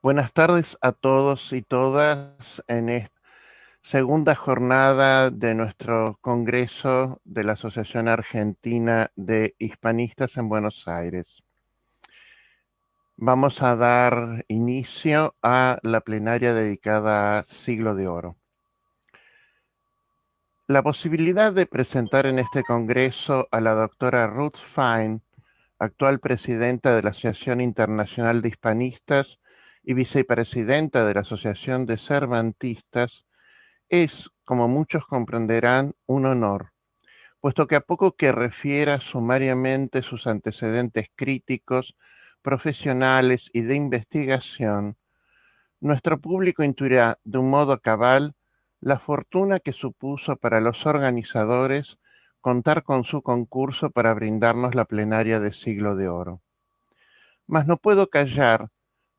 Buenas tardes a todos y todas en esta segunda jornada de nuestro Congreso de la Asociación Argentina de Hispanistas en Buenos Aires. Vamos a dar inicio a la plenaria dedicada a Siglo de Oro. La posibilidad de presentar en este Congreso a la doctora Ruth Fine, actual presidenta de la Asociación Internacional de Hispanistas y vicepresidenta de la Asociación de Cervantistas, es, como muchos comprenderán, un honor, puesto que a poco que refiera sumariamente sus antecedentes críticos, profesionales y de investigación, nuestro público intuirá de un modo cabal la fortuna que supuso para los organizadores contar con su concurso para brindarnos la plenaria de Siglo de Oro. Mas no puedo callar,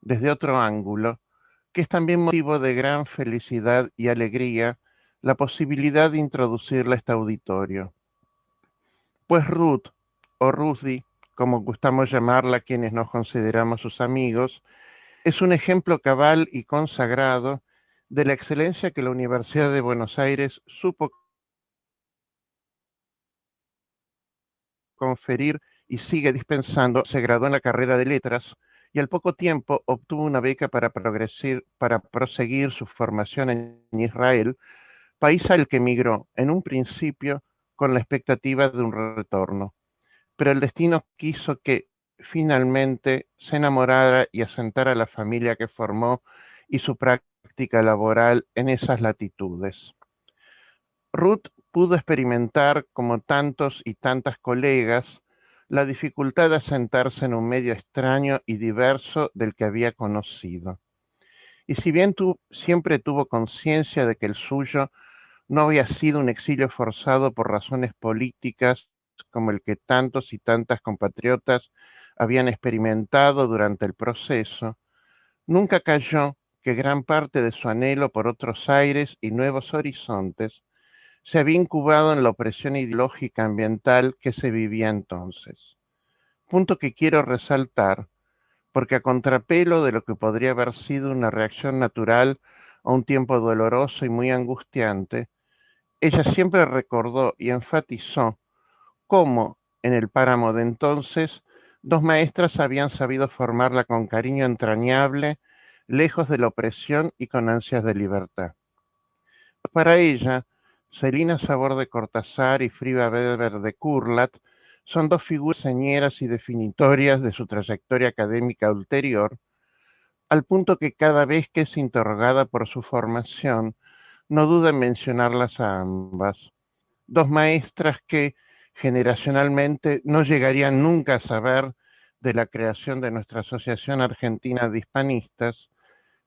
desde otro ángulo, que es también motivo de gran felicidad y alegría la posibilidad de introducirla a este auditorio. Pues Ruth, o Ruthie, como gustamos llamarla quienes nos consideramos sus amigos, es un ejemplo cabal y consagrado de la excelencia que la Universidad de Buenos Aires supo conferir y sigue dispensando. Se graduó en la carrera de letras y al poco tiempo obtuvo una beca para proseguir su formación en Israel, país al que emigró en un principio con la expectativa de un retorno. Pero el destino quiso que finalmente se enamorara y asentara la familia que formó y su práctica laboral en esas latitudes. Ruth pudo experimentar, como tantos y tantas colegas, la dificultad de asentarse en un medio extraño y diverso del que había conocido. Y si bien siempre tuvo conciencia de que el suyo no había sido un exilio forzado por razones políticas como el que tantos y tantas compatriotas habían experimentado durante el proceso, nunca cayó que gran parte de su anhelo por otros aires y nuevos horizontes se había incubado en la opresión ideológica ambiental que se vivía entonces. Punto que quiero resaltar porque a contrapelo de lo que podría haber sido una reacción natural a un tiempo doloroso y muy angustiante, ella siempre recordó y enfatizó cómo, en el páramo de entonces, dos maestras habían sabido formarla con cariño entrañable, lejos de la opresión y con ansias de libertad. Para ella, Celina Sabor de Cortázar y Frida Weber de Kurlat son dos figuras señeras y definitorias de su trayectoria académica ulterior, al punto que cada vez que es interrogada por su formación, no duda en mencionarlas a ambas. Dos maestras que generacionalmente no llegarían nunca a saber de la creación de nuestra Asociación Argentina de Hispanistas,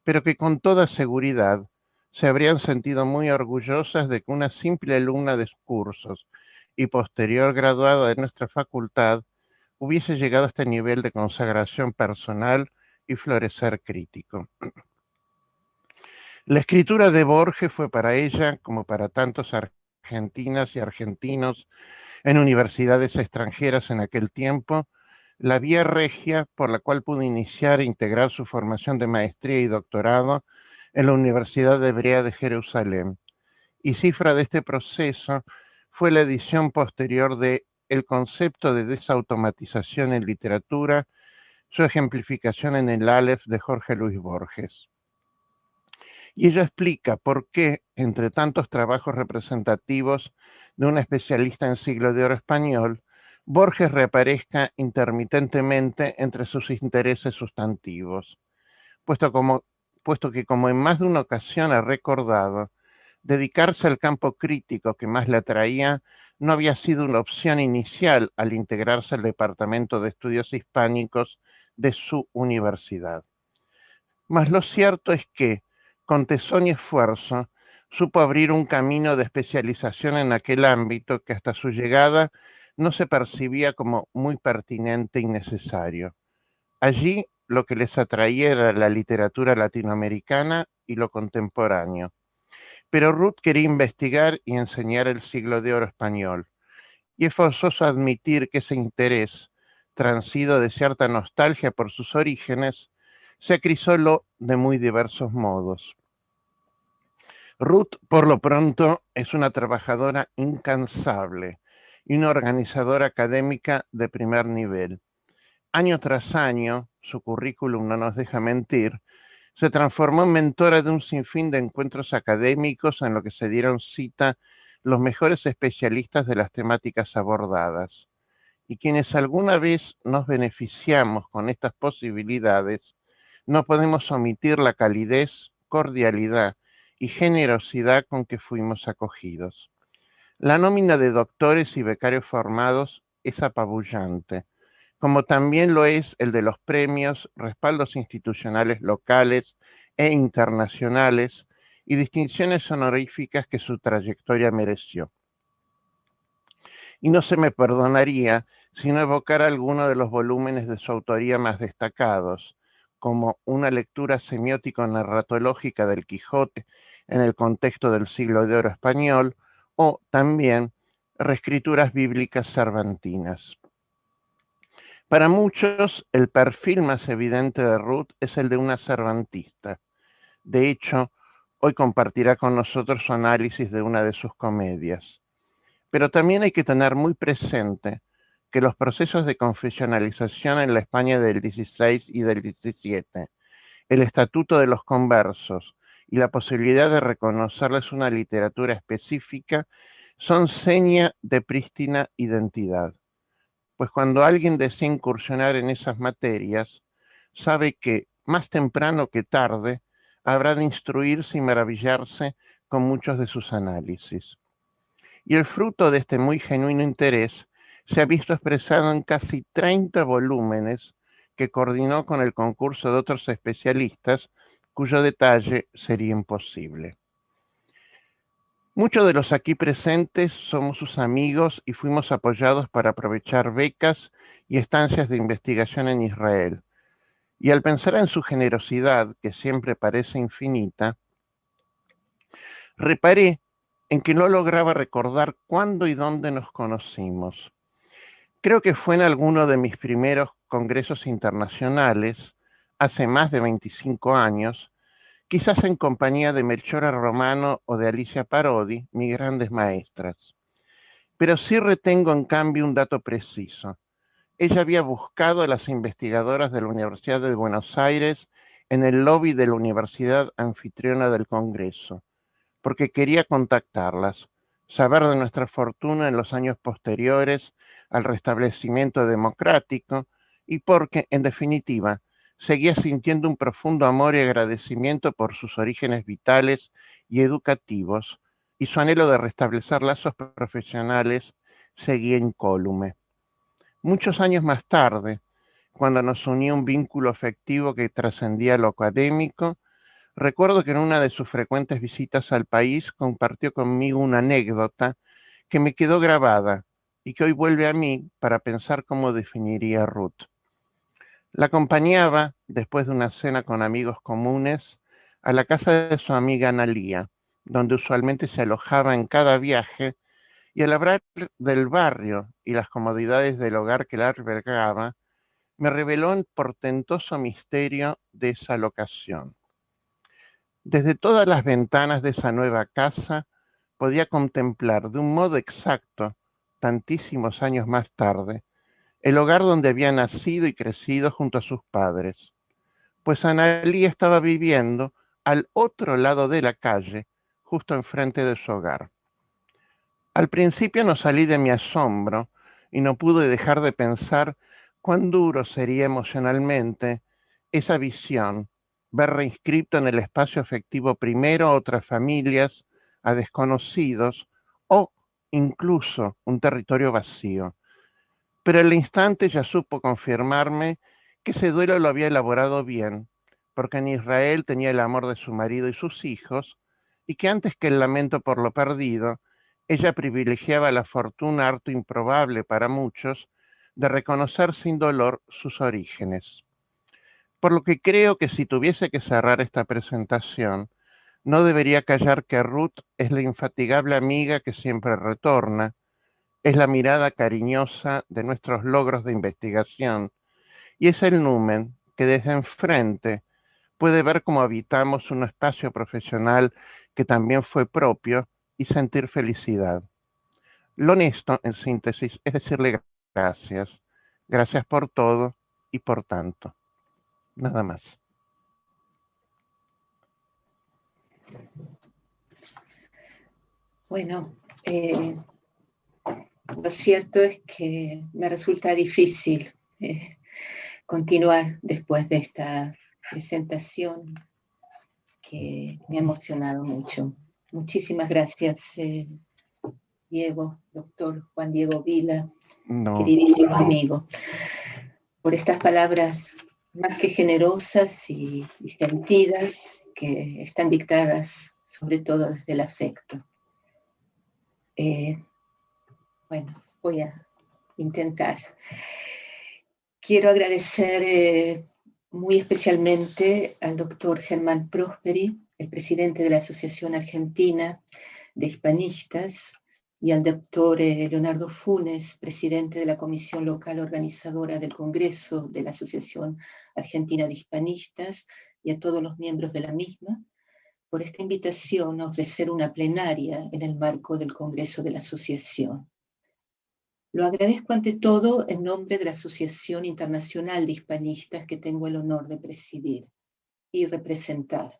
pero que con toda seguridad se habrían sentido muy orgullosas de que una simple alumna de sus cursos y posterior graduada de nuestra facultad hubiese llegado a este nivel de consagración personal y florecer crítico. La escritura de Borges fue para ella, como para tantos argentinas y argentinos en universidades extranjeras en aquel tiempo, la vía regia por la cual pudo iniciar e integrar su formación de maestría y doctorado en la Universidad Hebrea de Jerusalén. Y cifra de este proceso fue la edición posterior de El concepto de desautomatización en literatura, su ejemplificación en el Aleph de Jorge Luis Borges. Y ella explica por qué, entre tantos trabajos representativos de una especialista en siglo de oro español, Borges reaparezca intermitentemente entre sus intereses sustantivos, puesto, como, puesto que, como en más de una ocasión ha recordado, dedicarse al campo crítico que más le atraía no había sido una opción inicial al integrarse al Departamento de Estudios Hispánicos de su universidad. Mas lo cierto es que, con tesón y esfuerzo, supo abrir un camino de especialización en aquel ámbito que hasta su llegada no se percibía como muy pertinente y necesario. Allí lo que les atraía era la literatura latinoamericana y lo contemporáneo. Pero Ruth quería investigar y enseñar el siglo de oro español, y es forzoso admitir que ese interés, transido de cierta nostalgia por sus orígenes, se acrisoló de muy diversos modos. Ruth, por lo pronto, es una trabajadora incansable y una organizadora académica de primer nivel. Año tras año, su currículum no nos deja mentir, se transformó en mentora de un sinfín de encuentros académicos en los que se dieron cita los mejores especialistas de las temáticas abordadas. Y quienes alguna vez nos beneficiamos con estas posibilidades, no podemos omitir la calidez, cordialidad y generosidad con que fuimos acogidos. La nómina de doctores y becarios formados es apabullante, como también lo es el de los premios, respaldos institucionales locales e internacionales y distinciones honoríficas que su trayectoria mereció. Y no se me perdonaría si no evocara alguno de los volúmenes de su autoría más destacados, como una lectura semiótico-narratológica del Quijote en el contexto del siglo de oro español, o también reescrituras bíblicas cervantinas. Para muchos, el perfil más evidente de Ruth es el de una cervantista. De hecho, hoy compartirá con nosotros su análisis de una de sus comedias. Pero también hay que tener muy presente que los procesos de confesionalización en la España del 16 y del 17, el estatuto de los conversos y la posibilidad de reconocerles una literatura específica son seña de prístina identidad. Pues cuando alguien desea incursionar en esas materias, sabe que más temprano que tarde habrá de instruirse y maravillarse con muchos de sus análisis. Y el fruto de este muy genuino interés se ha visto expresado en casi 30 volúmenes que coordinó con el concurso de otros especialistas, cuyo detalle sería imposible. Muchos de los aquí presentes somos sus amigos y fuimos apoyados para aprovechar becas y estancias de investigación en Israel. Y al pensar en su generosidad, que siempre parece infinita, reparé en que no lograba recordar cuándo y dónde nos conocimos. Creo que fue en alguno de mis primeros congresos internacionales, hace más de 25 años, quizás en compañía de Melchora Romano o de Alicia Parodi, mis grandes maestras. Pero sí retengo en cambio un dato preciso. Ella había buscado a las investigadoras de la Universidad de Buenos Aires en el lobby de la Universidad Anfitriona del Congreso, porque quería contactarlas, saber de nuestra fortuna en los años posteriores al restablecimiento democrático y porque, en definitiva, seguía sintiendo un profundo amor y agradecimiento por sus orígenes vitales y educativos, y su anhelo de restablecer lazos profesionales seguía incólume. Muchos años más tarde, cuando nos unía un vínculo afectivo que trascendía lo académico, recuerdo que en una de sus frecuentes visitas al país compartió conmigo una anécdota que me quedó grabada y que hoy vuelve a mí para pensar cómo definiría Ruth. La acompañaba, después de una cena con amigos comunes, a la casa de su amiga Analía, donde usualmente se alojaba en cada viaje, y al hablar del barrio y las comodidades del hogar que la albergaba, me reveló el portentoso misterio de esa locación. Desde todas las ventanas de esa nueva casa podía contemplar de un modo exacto, tantísimos años más tarde, el hogar donde había nacido y crecido junto a sus padres, pues Analí estaba viviendo al otro lado de la calle, justo enfrente de su hogar. Al principio no salí de mi asombro y no pude dejar de pensar cuán duro sería emocionalmente esa visión, ver reinscripto en el espacio afectivo primero a otras familias, a desconocidos o incluso un territorio vacío. Pero al instante ya supo confirmarme que ese duelo lo había elaborado bien, porque en Israel tenía el amor de su marido y sus hijos, y que antes que el lamento por lo perdido, ella privilegiaba la fortuna harto improbable para muchos de reconocer sin dolor sus orígenes. Por lo que creo que si tuviese que cerrar esta presentación, no debería callar que Ruth es la infatigable amiga que siempre retorna, es la mirada cariñosa de nuestros logros de investigación y es el numen que desde enfrente puede ver cómo habitamos un espacio profesional que también fue propio y sentir felicidad. Lo honesto, en síntesis, es decirle gracias. Gracias por todo y por tanto. Nada más. Bueno, lo cierto es que me resulta difícil continuar después de esta presentación que me ha emocionado mucho. Muchísimas gracias, Diego, doctor Juan Diego Vila, No, queridísimo amigo, por estas palabras más que generosas y sentidas que están dictadas sobre todo desde el afecto. Bueno, voy a intentar. Quiero agradecer muy especialmente al doctor Germán Prosperi, el presidente de la Asociación Argentina de Hispanistas, y al doctor Leonardo Funes, presidente de la Comisión Local Organizadora del Congreso de la Asociación Argentina de Hispanistas, y a todos los miembros de la misma, por esta invitación a ofrecer una plenaria en el marco del Congreso de la Asociación. Lo agradezco ante todo en nombre de la Asociación Internacional de Hispanistas que tengo el honor de presidir y representar.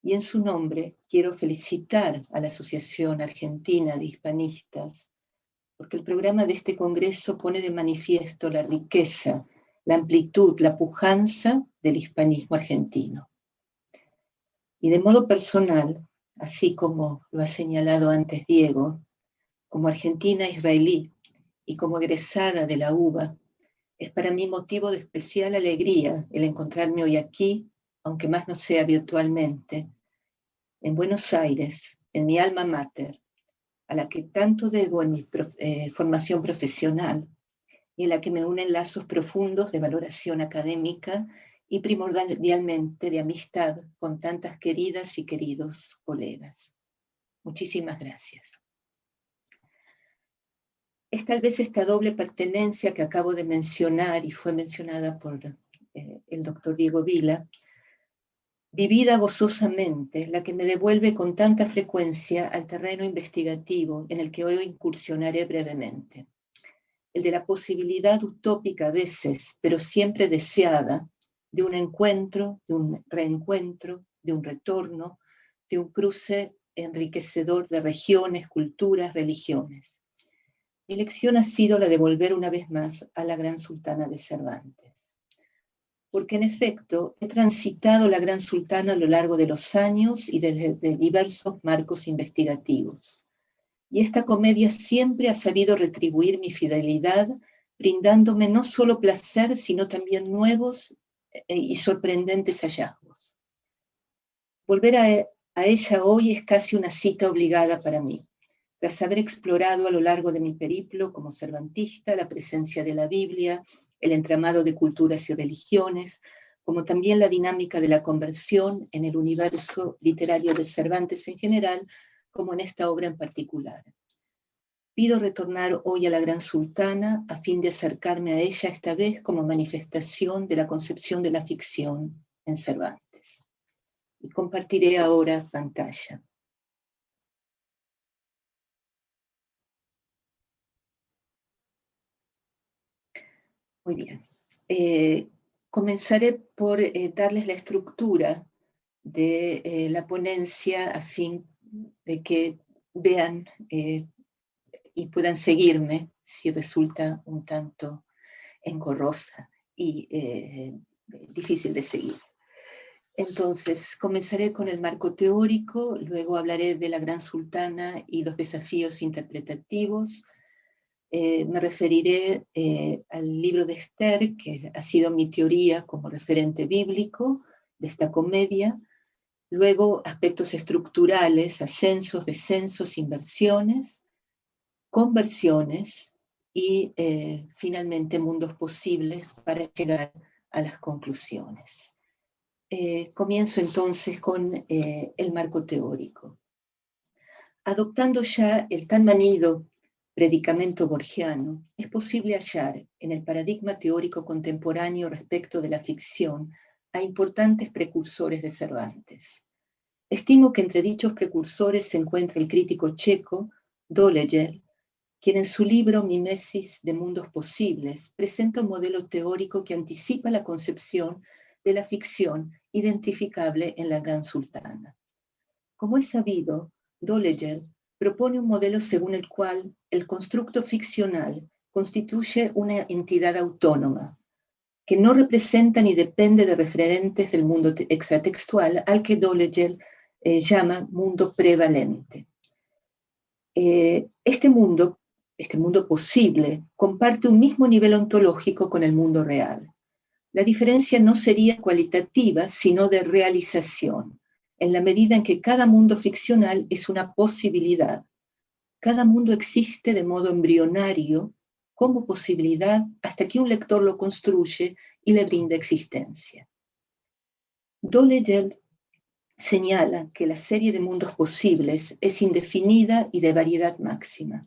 Y en su nombre quiero felicitar a la Asociación Argentina de Hispanistas, porque el programa de este congreso pone de manifiesto la riqueza, la amplitud, la pujanza del hispanismo argentino. Y de modo personal, así como lo ha señalado antes Diego, como argentina israelí y como egresada de la UBA, es para mí motivo de especial alegría el encontrarme hoy aquí, aunque más no sea virtualmente, en Buenos Aires, en mi alma mater, a la que tanto debo en mi formación profesional y en la que me unen lazos profundos de valoración académica y primordialmente de amistad con tantas queridas y queridos colegas. Muchísimas gracias. Es tal vez esta doble pertenencia que acabo de mencionar y fue mencionada por el doctor Diego Vila, vivida gozosamente, la que me devuelve con tanta frecuencia al terreno investigativo en el que hoy incursionaré brevemente. El de la posibilidad utópica a veces, pero siempre deseada, de un encuentro, de un reencuentro, de un retorno, de un cruce enriquecedor de regiones, culturas, religiones. Mi elección ha sido la de volver una vez más a la Gran Sultana de Cervantes. Porque en efecto he transitado la Gran Sultana a lo largo de los años y desde diversos marcos investigativos. Y esta comedia siempre ha sabido retribuir mi fidelidad, brindándome no solo placer, sino también nuevos y sorprendentes hallazgos. Volver a ella hoy es casi una cita obligada para mí. Tras haber explorado a lo largo de mi periplo como cervantista la presencia de la Biblia, el entramado de culturas y religiones, como también la dinámica de la conversión en el universo literario de Cervantes en general, como en esta obra en particular. Pido retornar hoy a la Gran Sultana a fin de acercarme a ella esta vez como manifestación de la concepción de la ficción en Cervantes. Y compartiré ahora pantalla. Muy bien. Comenzaré por darles la estructura de la ponencia a fin de que vean y puedan seguirme si resulta un tanto engorrosa y difícil de seguir. Entonces, comenzaré con el marco teórico, luego hablaré de la Gran Sultana y los desafíos interpretativos. Me referiré al libro de Esther, que ha sido mi teoría como referente bíblico de esta comedia. Luego, aspectos estructurales, ascensos, descensos, inversiones, conversiones y finalmente mundos posibles para llegar a las conclusiones. Comienzo entonces con el marco teórico. Adoptando ya el tan manido predicamento borgiano, es posible hallar en el paradigma teórico contemporáneo respecto de la ficción a importantes precursores de Cervantes. Estimo que entre dichos precursores se encuentra el crítico checo Doležal, quien en su libro Mimesis de mundos posibles presenta un modelo teórico que anticipa la concepción de la ficción identificable en la Gran Sultana. Como es sabido, Doležal propone un modelo según el cual el constructo ficcional constituye una entidad autónoma, que no representa ni depende de referentes del mundo extratextual al que Doležal llama mundo prevalente. Este mundo posible comparte un mismo nivel ontológico con el mundo real. La diferencia no sería cualitativa, sino de realización, en la medida en que cada mundo ficcional es una posibilidad. Cada mundo existe de modo embrionario, como posibilidad, hasta que un lector lo construye y le brinda existencia. Doležal señala que la serie de mundos posibles es indefinida y de variedad máxima.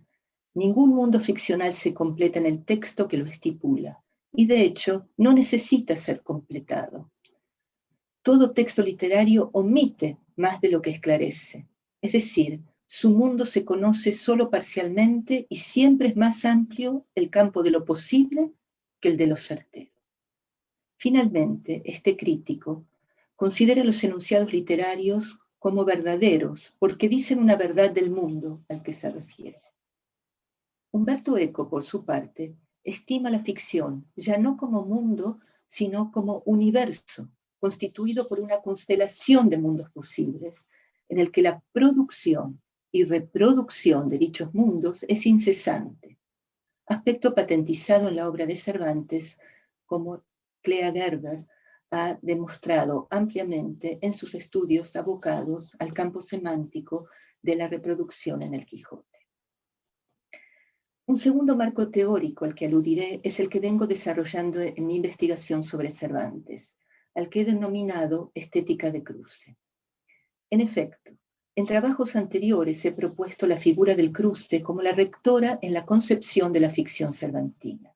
Ningún mundo ficcional se completa en el texto que lo estipula, y de hecho no necesita ser completado. Todo texto literario omite más de lo que esclarece, es decir, su mundo se conoce solo parcialmente y siempre es más amplio el campo de lo posible que el de lo certero. Finalmente, este crítico considera los enunciados literarios como verdaderos porque dicen una verdad del mundo al que se refiere. Umberto Eco, por su parte, estima la ficción ya no como mundo, sino como universo, constituido por una constelación de mundos posibles, en el que la producción y reproducción de dichos mundos es incesante, aspecto patentizado en la obra de Cervantes, como Clea Gerber ha demostrado ampliamente en sus estudios abocados al campo semántico de la reproducción en el Quijote. Un segundo marco teórico al que aludiré es el que vengo desarrollando en mi investigación sobre Cervantes, al que he denominado estética de cruce. En efecto, en trabajos anteriores he propuesto la figura del cruce como la rectora en la concepción de la ficción cervantina.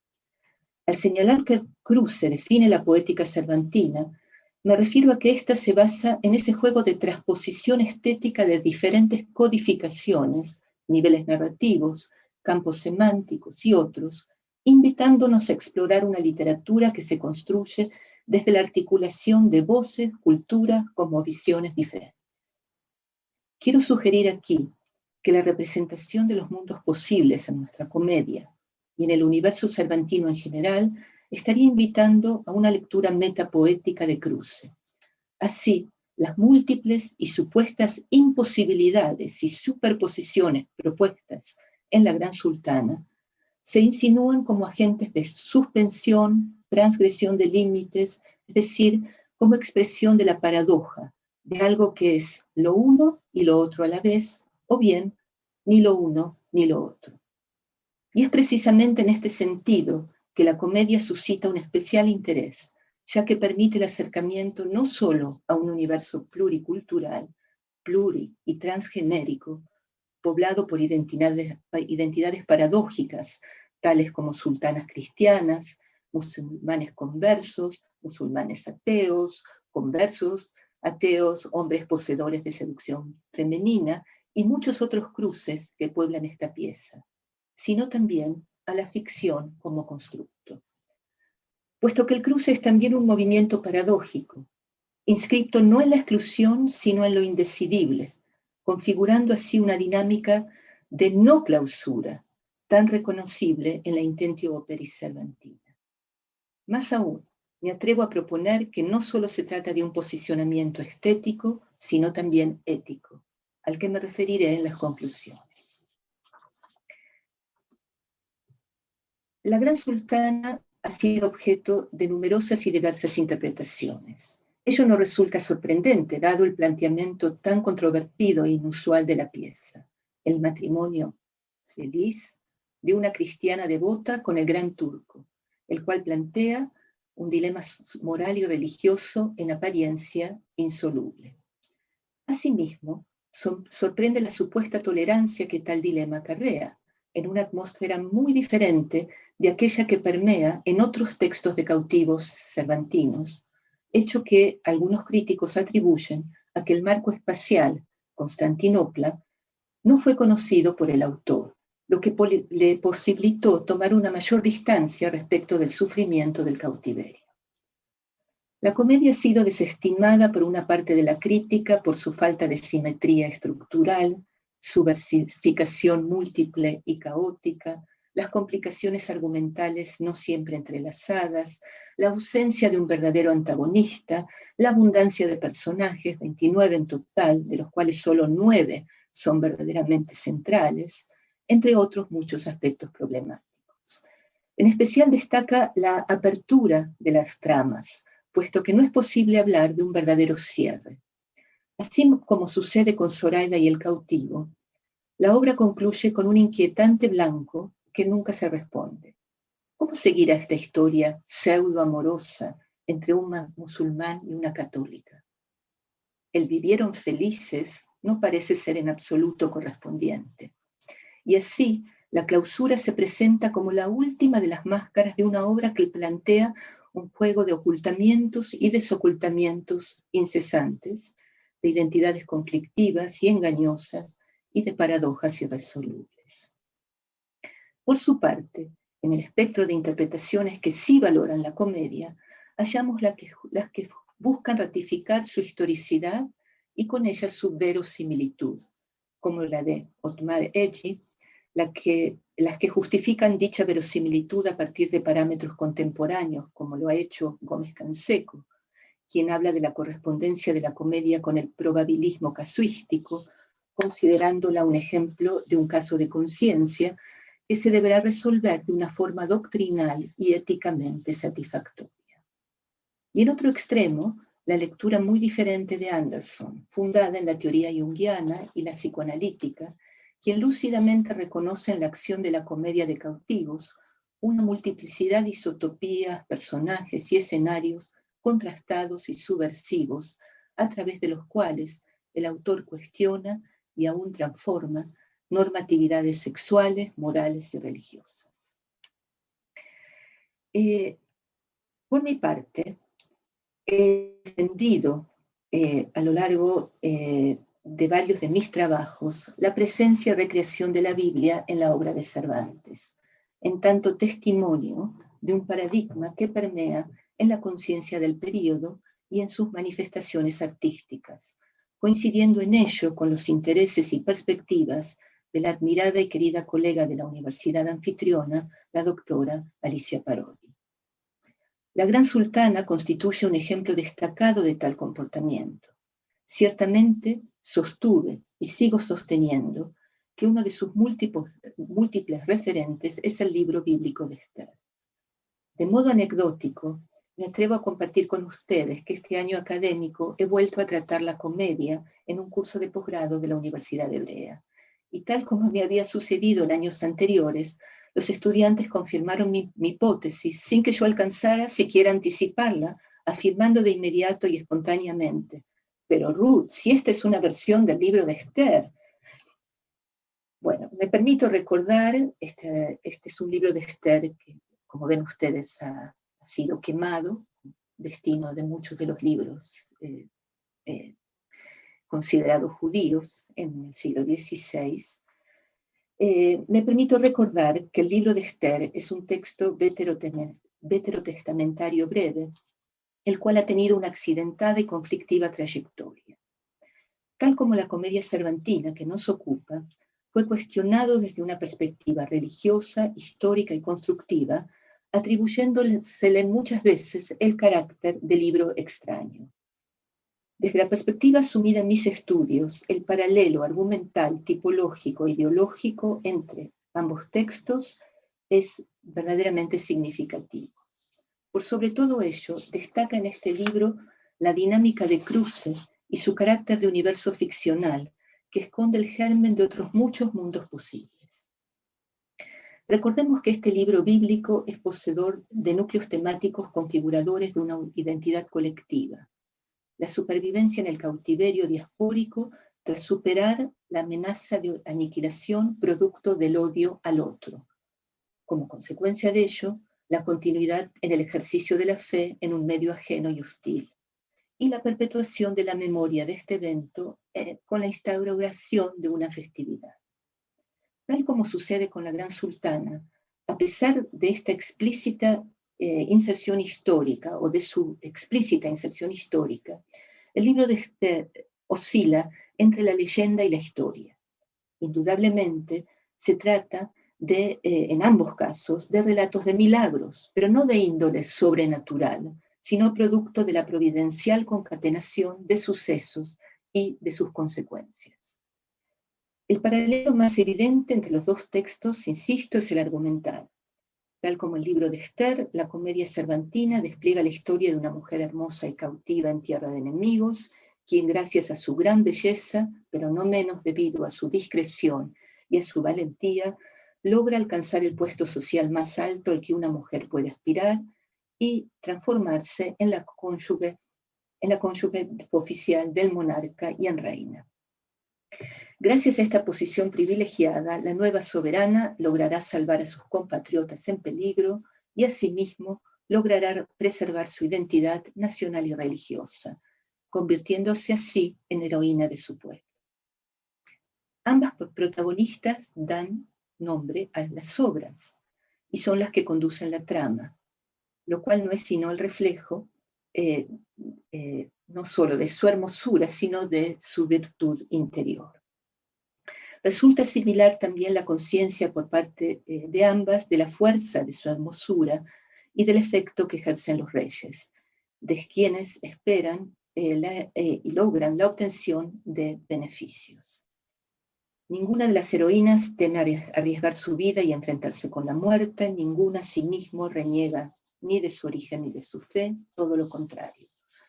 Al señalar que el cruce define la poética cervantina, me refiero a que ésta se basa en ese juego de transposición estética de diferentes codificaciones, niveles narrativos, campos semánticos y otros, invitándonos a explorar una literatura que se construye desde la articulación de voces, culturas, como visiones diferentes. Quiero sugerir aquí que la representación de los mundos posibles en nuestra comedia y en el universo cervantino en general estaría invitando a una lectura metapoética de cruce. Así, las múltiples y supuestas imposibilidades y superposiciones propuestas en la Gran Sultana se insinúan como agentes de suspensión, transgresión de límites, es decir, como expresión de la paradoja, de algo que es lo uno y lo otro a la vez, o bien ni lo uno ni lo otro. Y es precisamente en este sentido que la comedia suscita un especial interés, ya que permite el acercamiento no solo a un universo pluricultural, pluri y transgenérico, poblado por identidades paradójicas, tales como sultanas cristianas, musulmanes conversos, musulmanes ateos, conversos, ateos, hombres poseedores de seducción femenina y muchos otros cruces que pueblan esta pieza, sino también a la ficción como constructo. Puesto que el cruce es también un movimiento paradójico, inscripto no en la exclusión, sino en lo indecidible, configurando así una dinámica de no clausura, tan reconocible en la intentio operis cervantina. Más aún, me atrevo a proponer que no solo se trata de un posicionamiento estético, sino también ético, al que me referiré en las conclusiones. La Gran Sultana ha sido objeto de numerosas y diversas interpretaciones. Ello no resulta sorprendente, dado el planteamiento tan controvertido e inusual de la pieza, el matrimonio feliz de una cristiana devota con el gran turco, el cual plantea un dilema moral y religioso en apariencia insoluble. Asimismo, sorprende la supuesta tolerancia que tal dilema acarrea, en una atmósfera muy diferente de aquella que permea en otros textos de cautivos cervantinos, hecho que algunos críticos atribuyen a que el marco espacial, Constantinopla, no fue conocido por el autor, lo que le posibilitó tomar una mayor distancia respecto del sufrimiento del cautiverio. La comedia ha sido desestimada por una parte de la crítica por su falta de simetría estructural, su versificación múltiple y caótica, las complicaciones argumentales no siempre entrelazadas, la ausencia de un verdadero antagonista, la abundancia de personajes, 29 en total, de los cuales solo 9 son verdaderamente centrales, entre otros muchos aspectos problemáticos. En especial destaca la apertura de las tramas, puesto que no es posible hablar de un verdadero cierre. Así como sucede con Zoraida y el cautivo, la obra concluye con un inquietante blanco que nunca se responde. ¿Cómo seguirá esta historia pseudo-amorosa entre un musulmán y una católica? El vivieron felices no parece ser en absoluto correspondiente. Y así, la clausura se presenta como la última de las máscaras de una obra que plantea un juego de ocultamientos y desocultamientos incesantes, de identidades conflictivas y engañosas y de paradojas irresolubles. Por su parte, en el espectro de interpretaciones que sí valoran la comedia, hallamos las que buscan ratificar su historicidad y con ella su verosimilitud, como la de Otmar Egi, las que justifican dicha verosimilitud a partir de parámetros contemporáneos, como lo ha hecho Gómez Canseco, quien habla de la correspondencia de la comedia con el probabilismo casuístico, considerándola un ejemplo de un caso de conciencia que se deberá resolver de una forma doctrinal y éticamente satisfactoria. Y en otro extremo, la lectura muy diferente de Anderson, fundada en la teoría junguiana y la psicoanalítica, quien lúcidamente reconoce en la acción de la comedia de cautivos una multiplicidad de isotopías, personajes y escenarios contrastados y subversivos, a través de los cuales el autor cuestiona y aún transforma normatividades sexuales, morales y religiosas. Por mi parte, he defendido a lo largo de varios de mis trabajos la presencia y recreación de la Biblia en la obra de Cervantes, en tanto testimonio de un paradigma que permea en la conciencia del período y en sus manifestaciones artísticas, coincidiendo en ello con los intereses y perspectivas de la admirada y querida colega de la Universidad Anfitriona, la doctora Alicia Parodi. La Gran Sultana constituye un ejemplo destacado de tal comportamiento. Ciertamente sostuve y sigo sosteniendo que uno de sus múltiples referentes es el libro bíblico de Esther. De modo anecdótico, me atrevo a compartir con ustedes que este año académico he vuelto a tratar la comedia en un curso de posgrado de la Universidad Hebrea. Y tal como me había sucedido en años anteriores, los estudiantes confirmaron mi hipótesis sin que yo alcanzara siquiera anticiparla, afirmando de inmediato y espontáneamente: pero Ruth, si esta es una versión del libro de Esther. Bueno, me permito recordar, este es un libro de Esther que, como ven ustedes, ha sido quemado, destino de muchos de los libros considerados judíos en el siglo XVI. Me permito recordar que el libro de Esther es un texto veterotestamentario breve, el cual ha tenido una accidentada y conflictiva trayectoria. Tal como la comedia cervantina que nos ocupa, fue cuestionado desde una perspectiva religiosa, histórica y constructiva, atribuyéndosele muchas veces el carácter de libro extraño. Desde la perspectiva asumida en mis estudios, el paralelo argumental, tipológico e ideológico entre ambos textos es verdaderamente significativo. Por sobre todo ello, destaca en este libro la dinámica de cruce y su carácter de universo ficcional, que esconde el germen de otros muchos mundos posibles. Recordemos que este libro bíblico es poseedor de núcleos temáticos configuradores de una identidad colectiva: la supervivencia en el cautiverio diaspórico tras superar la amenaza de aniquilación producto del odio al otro. Como consecuencia de ello, la continuidad en el ejercicio de la fe en un medio ajeno y hostil. y la perpetuación de la memoria de este evento con la instauración de una festividad. Tal como sucede con la Gran Sultana, a pesar de esta explícita inserción histórica o de su explícita inserción histórica, el libro de Esther oscila entre la leyenda y la historia. Indudablemente se trata de, en ambos casos, de relatos de milagros, pero no de índole sobrenatural, sino producto de la providencial concatenación de sucesos y de sus consecuencias. El paralelo más evidente entre los dos textos, insisto, es el argumental. Tal como el libro de Esther, la comedia cervantina despliega la historia de una mujer hermosa y cautiva en tierra de enemigos, quien gracias a su gran belleza, pero no menos debido a su discreción y a su valentía, logra alcanzar el puesto social más alto al que una mujer puede aspirar y transformarse en la cónyuge oficial del monarca y en reina. Gracias a esta posición privilegiada, la nueva soberana logrará salvar a sus compatriotas en peligro y asimismo logrará preservar su identidad nacional y religiosa, convirtiéndose así en heroína de su pueblo. Ambas protagonistas dan nombre a las obras y son las que conducen la trama, lo cual no es sino el reflejo no solo de su hermosura, sino de su virtud interior. Resulta similar también la conciencia por parte de ambas de la fuerza de su hermosura y del efecto que ejercen los reyes, de quienes esperan y logran la obtención de beneficios. Ninguna de las heroínas teme arriesgar su vida y enfrentarse con la muerte, ninguna a sí mismo reniega ni de su origen ni de su fe, todo lo contrario.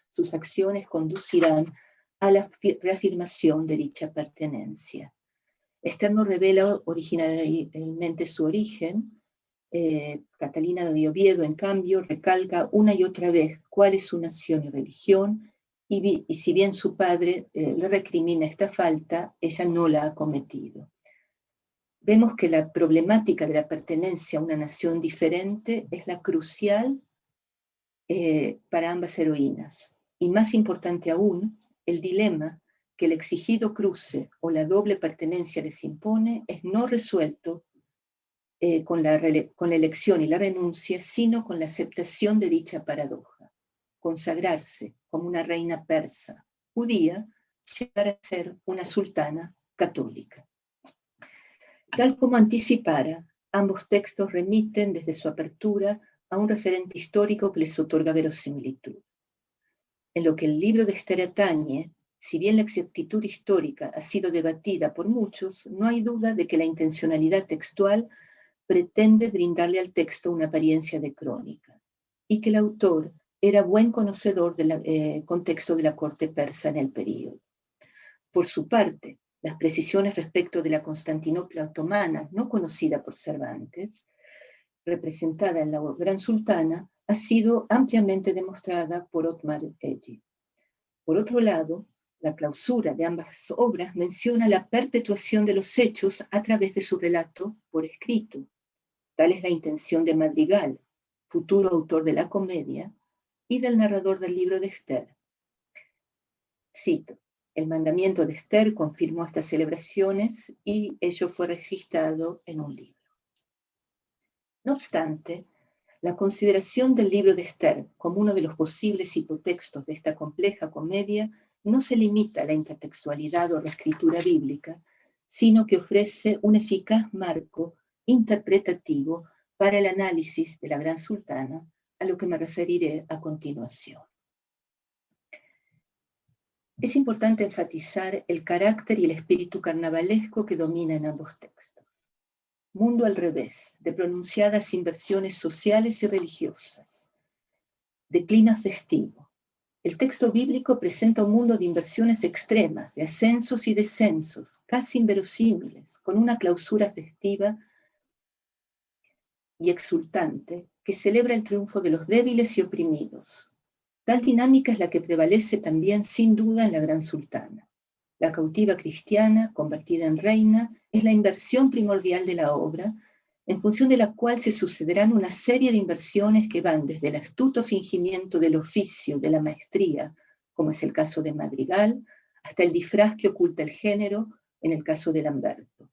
Sus acciones conducirán a la reafirmación de dicha pertenencia. Esther no revela originalmente su origen. Catalina de Oviedo, en cambio, recalca una y otra vez cuál es su nación y religión, y si bien su padre le recrimina esta falta, ella no la ha cometido. Vemos que la problemática de la pertenencia a una nación diferente es la crucial para ambas heroínas, y más importante aún, el dilema que el exigido cruce o la doble pertenencia les impone es no resuelto con la elección y la renuncia, sino con la aceptación de dicha paradoja. Consagrarse como una reina persa judía, llegar a ser una sultana católica. Tal como anticipara, ambos textos remiten desde su apertura a un referente histórico que les otorga verosimilitud. En lo que el libro de Esther atañe, si bien la exactitud histórica ha sido debatida por muchos, no hay duda de que la intencionalidad textual pretende brindarle al texto una apariencia de crónica, y que el autor era buen conocedor del contexto de la corte persa en el período. Por su parte, las precisiones respecto de la Constantinopla otomana, no conocida por Cervantes, representada en la Gran Sultana, ha sido ampliamente demostrada por Otmar Eggi. Por otro lado, la clausura de ambas obras menciona la perpetuación de los hechos a través de su relato por escrito. Tal es la intención de Madrigal, futuro autor de la comedia, y del narrador del libro de Esther. Cito: el mandamiento de Esther confirmó estas celebraciones y ello fue registrado en un libro. No obstante, la consideración del libro de Esther como uno de los posibles hipotextos de esta compleja comedia no se limita a la intertextualidad o la escritura bíblica, sino que ofrece un eficaz marco interpretativo para el análisis de la Gran Sultana, a lo que me referiré a continuación. Es importante enfatizar el carácter y el espíritu carnavalesco que domina en ambos textos. Mundo al revés, de pronunciadas inversiones sociales y religiosas, de clima festivo. El texto bíblico presenta un mundo de inversiones extremas, de ascensos y descensos, casi inverosímiles, con una clausura festiva y exultante que celebra el triunfo de los débiles y oprimidos. Tal dinámica es la que prevalece también sin duda en la Gran Sultana. La cautiva cristiana, convertida en reina, es la inversión primordial de la obra, en función de la cual se sucederán una serie de inversiones que van desde el astuto fingimiento del oficio, de la maestría, como es el caso de Madrigal, hasta el disfraz que oculta el género, en el caso de Lamberto.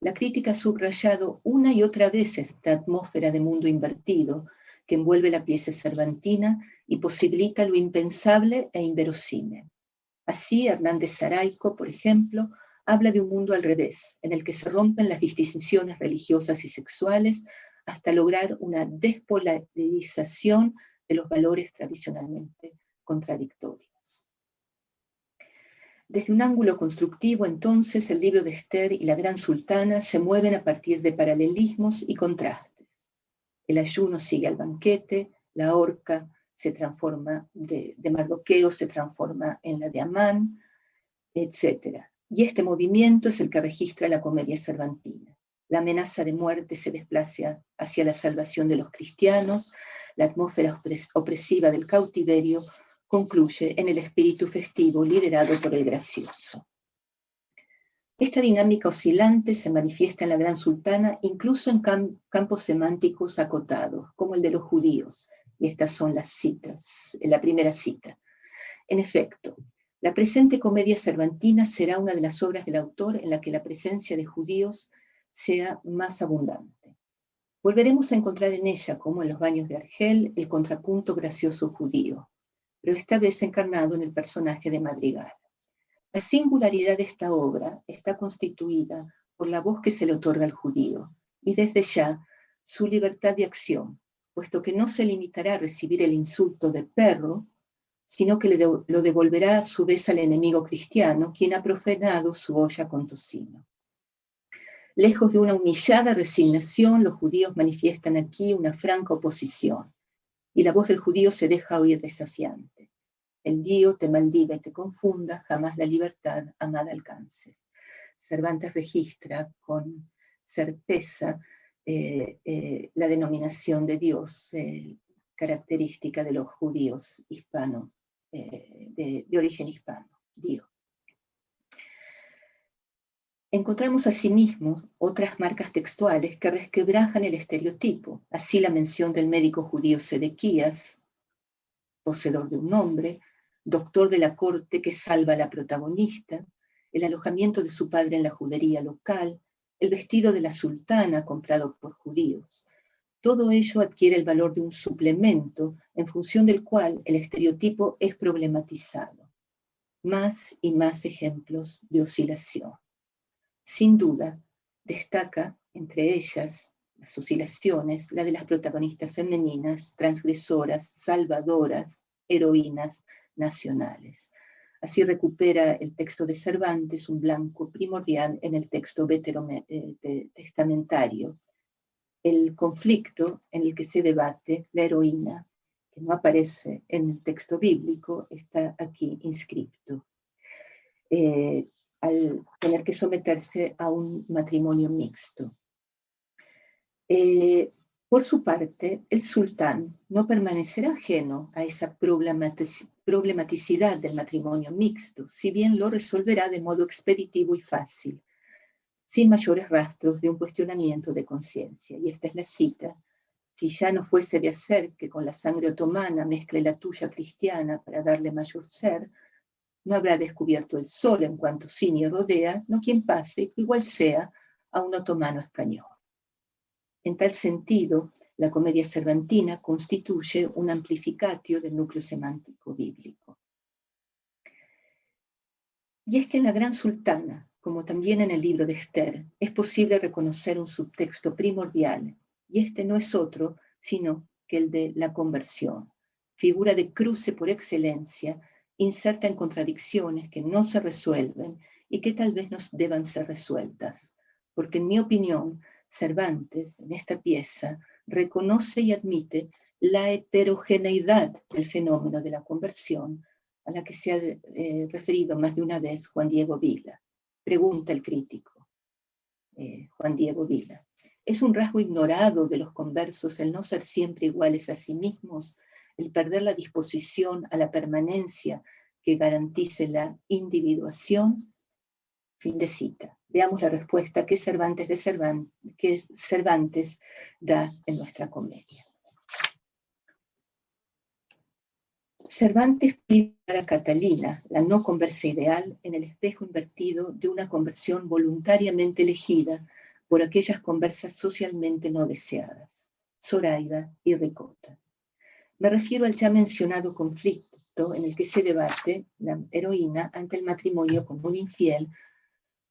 La crítica ha subrayado una y otra vez esta atmósfera de mundo invertido que envuelve la pieza cervantina y posibilita lo impensable e inverosímil. Así, Hernández Saraico, por ejemplo, habla de un mundo al revés, en el que se rompen las distinciones religiosas y sexuales hasta lograr una despolarización de los valores tradicionalmente contradictorios. Desde un ángulo constructivo, entonces, el libro de Esther y la Gran Sultana se mueven a partir de paralelismos y contrastes. El ayuno sigue al banquete, la horca se transforma de Mardoqueo, se transforma en la de Amán, etc. Y este movimiento es el que registra la comedia cervantina. La amenaza de muerte se desplaza hacia la salvación de los cristianos, la atmósfera opresiva del cautiverio concluye en el espíritu festivo liderado por el gracioso. Esta dinámica oscilante se manifiesta en la Gran Sultana incluso en campos semánticos acotados, como el de los judíos, y estas son las citas, la primera cita. En efecto, la presente comedia cervantina será una de las obras del autor en la que la presencia de judíos sea más abundante. Volveremos a encontrar en ella, como en los baños de Argel, el contrapunto gracioso judío, pero esta vez encarnado en el personaje de Madrigal. La singularidad de esta obra está constituida por la voz que se le otorga al judío, y desde ya su libertad de acción, puesto que no se limitará a recibir el insulto de perro, sino que lo devolverá a su vez al enemigo cristiano, quien ha profanado su olla con tocino. Lejos de una humillada resignación, los judíos manifiestan aquí una franca oposición, y la voz del judío se deja oír desafiante. El Dios te maldiga y te confunda, jamás la libertad amada alcances. Cervantes registra con certeza la denominación de Dios, característica de los judíos hispanos, de origen hispano, Dios. Encontramos asimismo otras marcas textuales que resquebrajan el estereotipo, así la mención del médico judío Sedequías, poseedor de un nombre, doctor de la corte que salva a la protagonista, el alojamiento de su padre en la judería local, el vestido de la sultana comprado por judíos. Todo ello adquiere el valor de un suplemento en función del cual el estereotipo es problematizado. Más y más ejemplos de oscilación. Sin duda, destaca entre ellas las oscilaciones, la de las protagonistas femeninas, transgresoras, salvadoras, heroínas nacionales. Así recupera el texto de Cervantes un blanco primordial en el texto testamentario. El conflicto en el que se debate la heroína, que no aparece en el texto bíblico, está aquí inscripto. Al tener que someterse a un matrimonio mixto. Por su parte, el sultán no permanecerá ajeno a esa problematicidad del matrimonio mixto, si bien lo resolverá de modo expeditivo y fácil, sin mayores rastros de un cuestionamiento de conciencia. Y esta es la cita: si ya no fuese de hacer que con la sangre otomana mezcle la tuya cristiana para darle mayor ser, no habrá descubierto el sol en cuanto ciñe rodea, no quien pase, igual sea, a un otomano español. En tal sentido, la comedia cervantina constituye un amplificatio del núcleo semántico bíblico. Y es que en la Gran Sultana, como también en el libro de Esther, es posible reconocer un subtexto primordial, y este no es otro sino que el de la conversión, figura de cruce por excelencia, inserta en contradicciones que no se resuelven y que tal vez no deban ser resueltas, porque en mi opinión, Cervantes, en esta pieza, reconoce y admite la heterogeneidad del fenómeno de la conversión, a la que se ha referido más de una vez Juan Diego Vila. Pregunta el crítico, Juan Diego Vila. ¿Es un rasgo ignorado de los conversos el no ser siempre iguales a sí mismos, el perder la disposición a la permanencia que garantice la individuación? Fin de cita. Veamos la respuesta que Cervantes da en nuestra comedia. Cervantes pide a Catalina, la no conversa ideal, en el espejo invertido de una conversión voluntariamente elegida por aquellas conversas socialmente no deseadas, Zoraida y Ricota. Me refiero al ya mencionado conflicto en el que se debate la heroína ante el matrimonio con un infiel,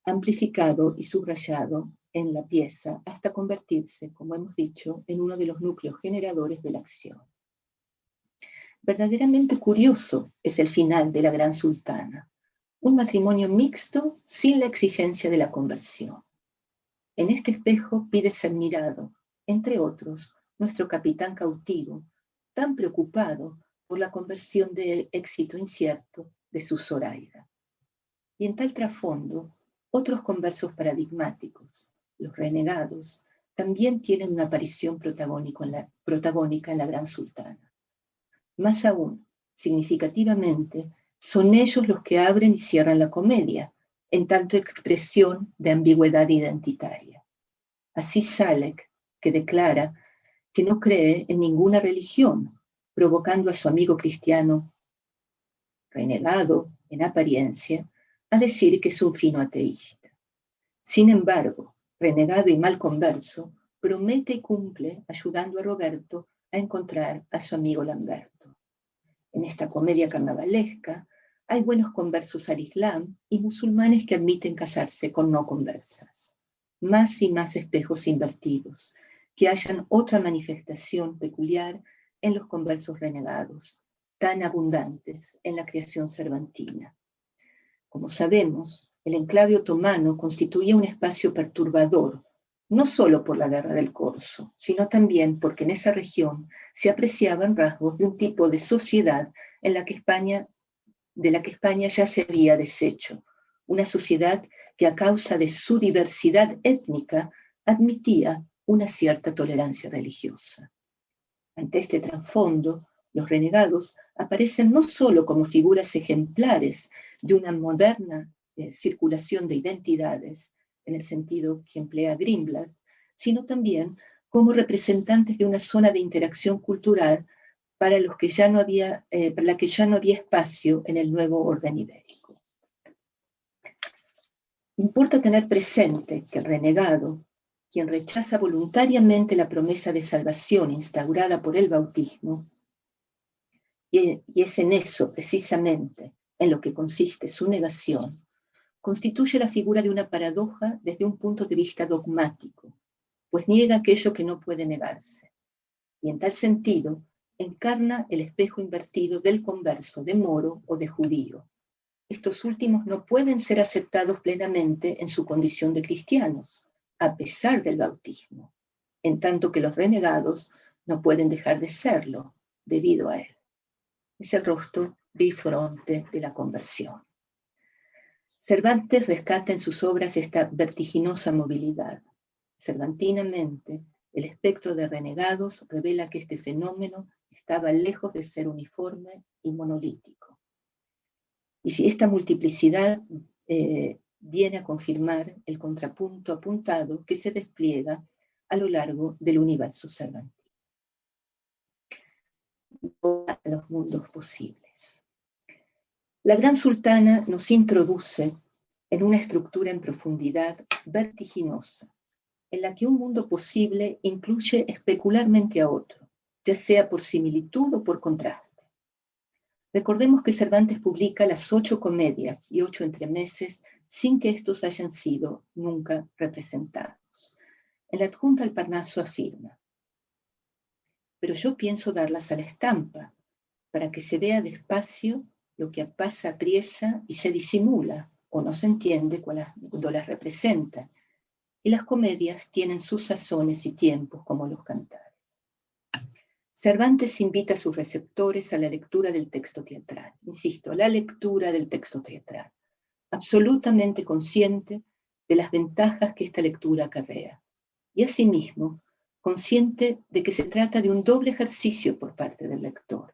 amplificado y subrayado en la pieza hasta convertirse, como hemos dicho, en uno de los núcleos generadores de la acción. Verdaderamente curioso es el final de La Gran Sultana, un matrimonio mixto sin la exigencia de la conversión. En este espejo pide ser mirado, entre otros, nuestro capitán cautivo, tan preocupado por la conversión de éxito incierto de su Zoraida. Y en tal trasfondo, otros conversos paradigmáticos, los renegados, también tienen una aparición protagónica en la Gran Sultana. Más aún, significativamente, son ellos los que abren y cierran la comedia, en tanto expresión de ambigüedad identitaria. Así Salek, que declara que no cree en ninguna religión, provocando a su amigo cristiano, renegado en apariencia, a decir que es un fino ateísta. Sin embargo, renegado y mal converso, promete y cumple ayudando a Roberto a encontrar a su amigo Lamberto. En esta comedia carnavalesca hay buenos conversos al Islam y musulmanes que admiten casarse con no conversas. Más y más espejos invertidos, que hayan otra manifestación peculiar en los conversos renegados, tan abundantes en la creación cervantina. Como sabemos, el enclave otomano constituía un espacio perturbador, no solo por la guerra del Corso, sino también porque en esa región se apreciaban rasgos de un tipo de sociedad de la que España ya se había deshecho, una sociedad que a causa de su diversidad étnica admitía una cierta tolerancia religiosa. Ante este trasfondo, los renegados aparecen no solo como figuras ejemplares de una moderna circulación de identidades, en el sentido que emplea Greenblatt, sino también como representantes de una zona de interacción cultural para la que ya no había espacio en el nuevo orden ibérico. Importa tener presente que el renegado, quien rechaza voluntariamente la promesa de salvación instaurada por el bautismo, y es en eso precisamente en lo que consiste su negación, constituye la figura de una paradoja desde un punto de vista dogmático, pues niega aquello que no puede negarse, y en tal sentido encarna el espejo invertido del converso de moro o de judío. Estos últimos no pueden ser aceptados plenamente en su condición de cristianos, a pesar del bautismo, en tanto que los renegados no pueden dejar de serlo debido a él. Es el rostro bifronte de la conversión. Cervantes rescata en sus obras esta vertiginosa movilidad. Cervantinamente, el espectro de renegados revela que este fenómeno estaba lejos de ser uniforme y monolítico. Y si esta multiplicidad viene a confirmar el contrapunto apuntado que se despliega a lo largo del universo cervantino. A los mundos posibles. La Gran Sultana nos introduce en una estructura en profundidad vertiginosa, en la que un mundo posible incluye especularmente a otro, ya sea por similitud o por contraste. Recordemos que Cervantes publica las 8 comedias y 8 entremeses sin que estos hayan sido nunca representados. En la adjunta al Parnaso afirma: pero yo pienso darlas a la estampa, para que se vea despacio lo que pasa apriesa y se disimula, o no se entiende cuando las representa. Y las comedias tienen sus sazones y tiempos como los cantares. Cervantes invita a sus receptores a la lectura del texto teatral. Insisto, la lectura del texto teatral, absolutamente consciente de las ventajas que esta lectura acarrea. Y asimismo, consciente de que se trata de un doble ejercicio por parte del lector.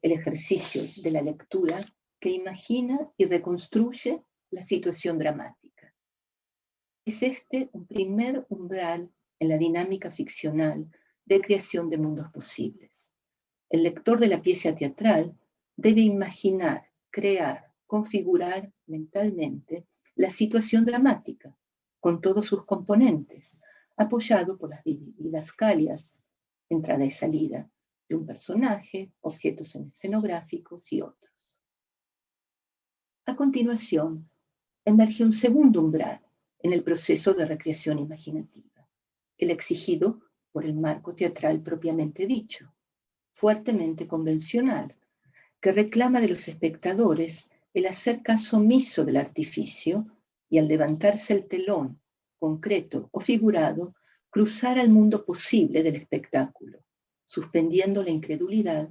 El ejercicio de la lectura que imagina y reconstruye la situación dramática. Es este un primer umbral en la dinámica ficcional de creación de mundos posibles. El lector de la pieza teatral debe imaginar, crear, configurar mentalmente la situación dramática, con todos sus componentes, apoyado por las didascalias, entrada y salida, de un personaje, objetos escenográficos y otros. A continuación, emerge un segundo umbral en el proceso de recreación imaginativa, el exigido por el marco teatral propiamente dicho, fuertemente convencional, que reclama de los espectadores el hacer caso omiso del artificio y al levantarse el telón, concreto o figurado, cruzar al mundo posible del espectáculo, suspendiendo la incredulidad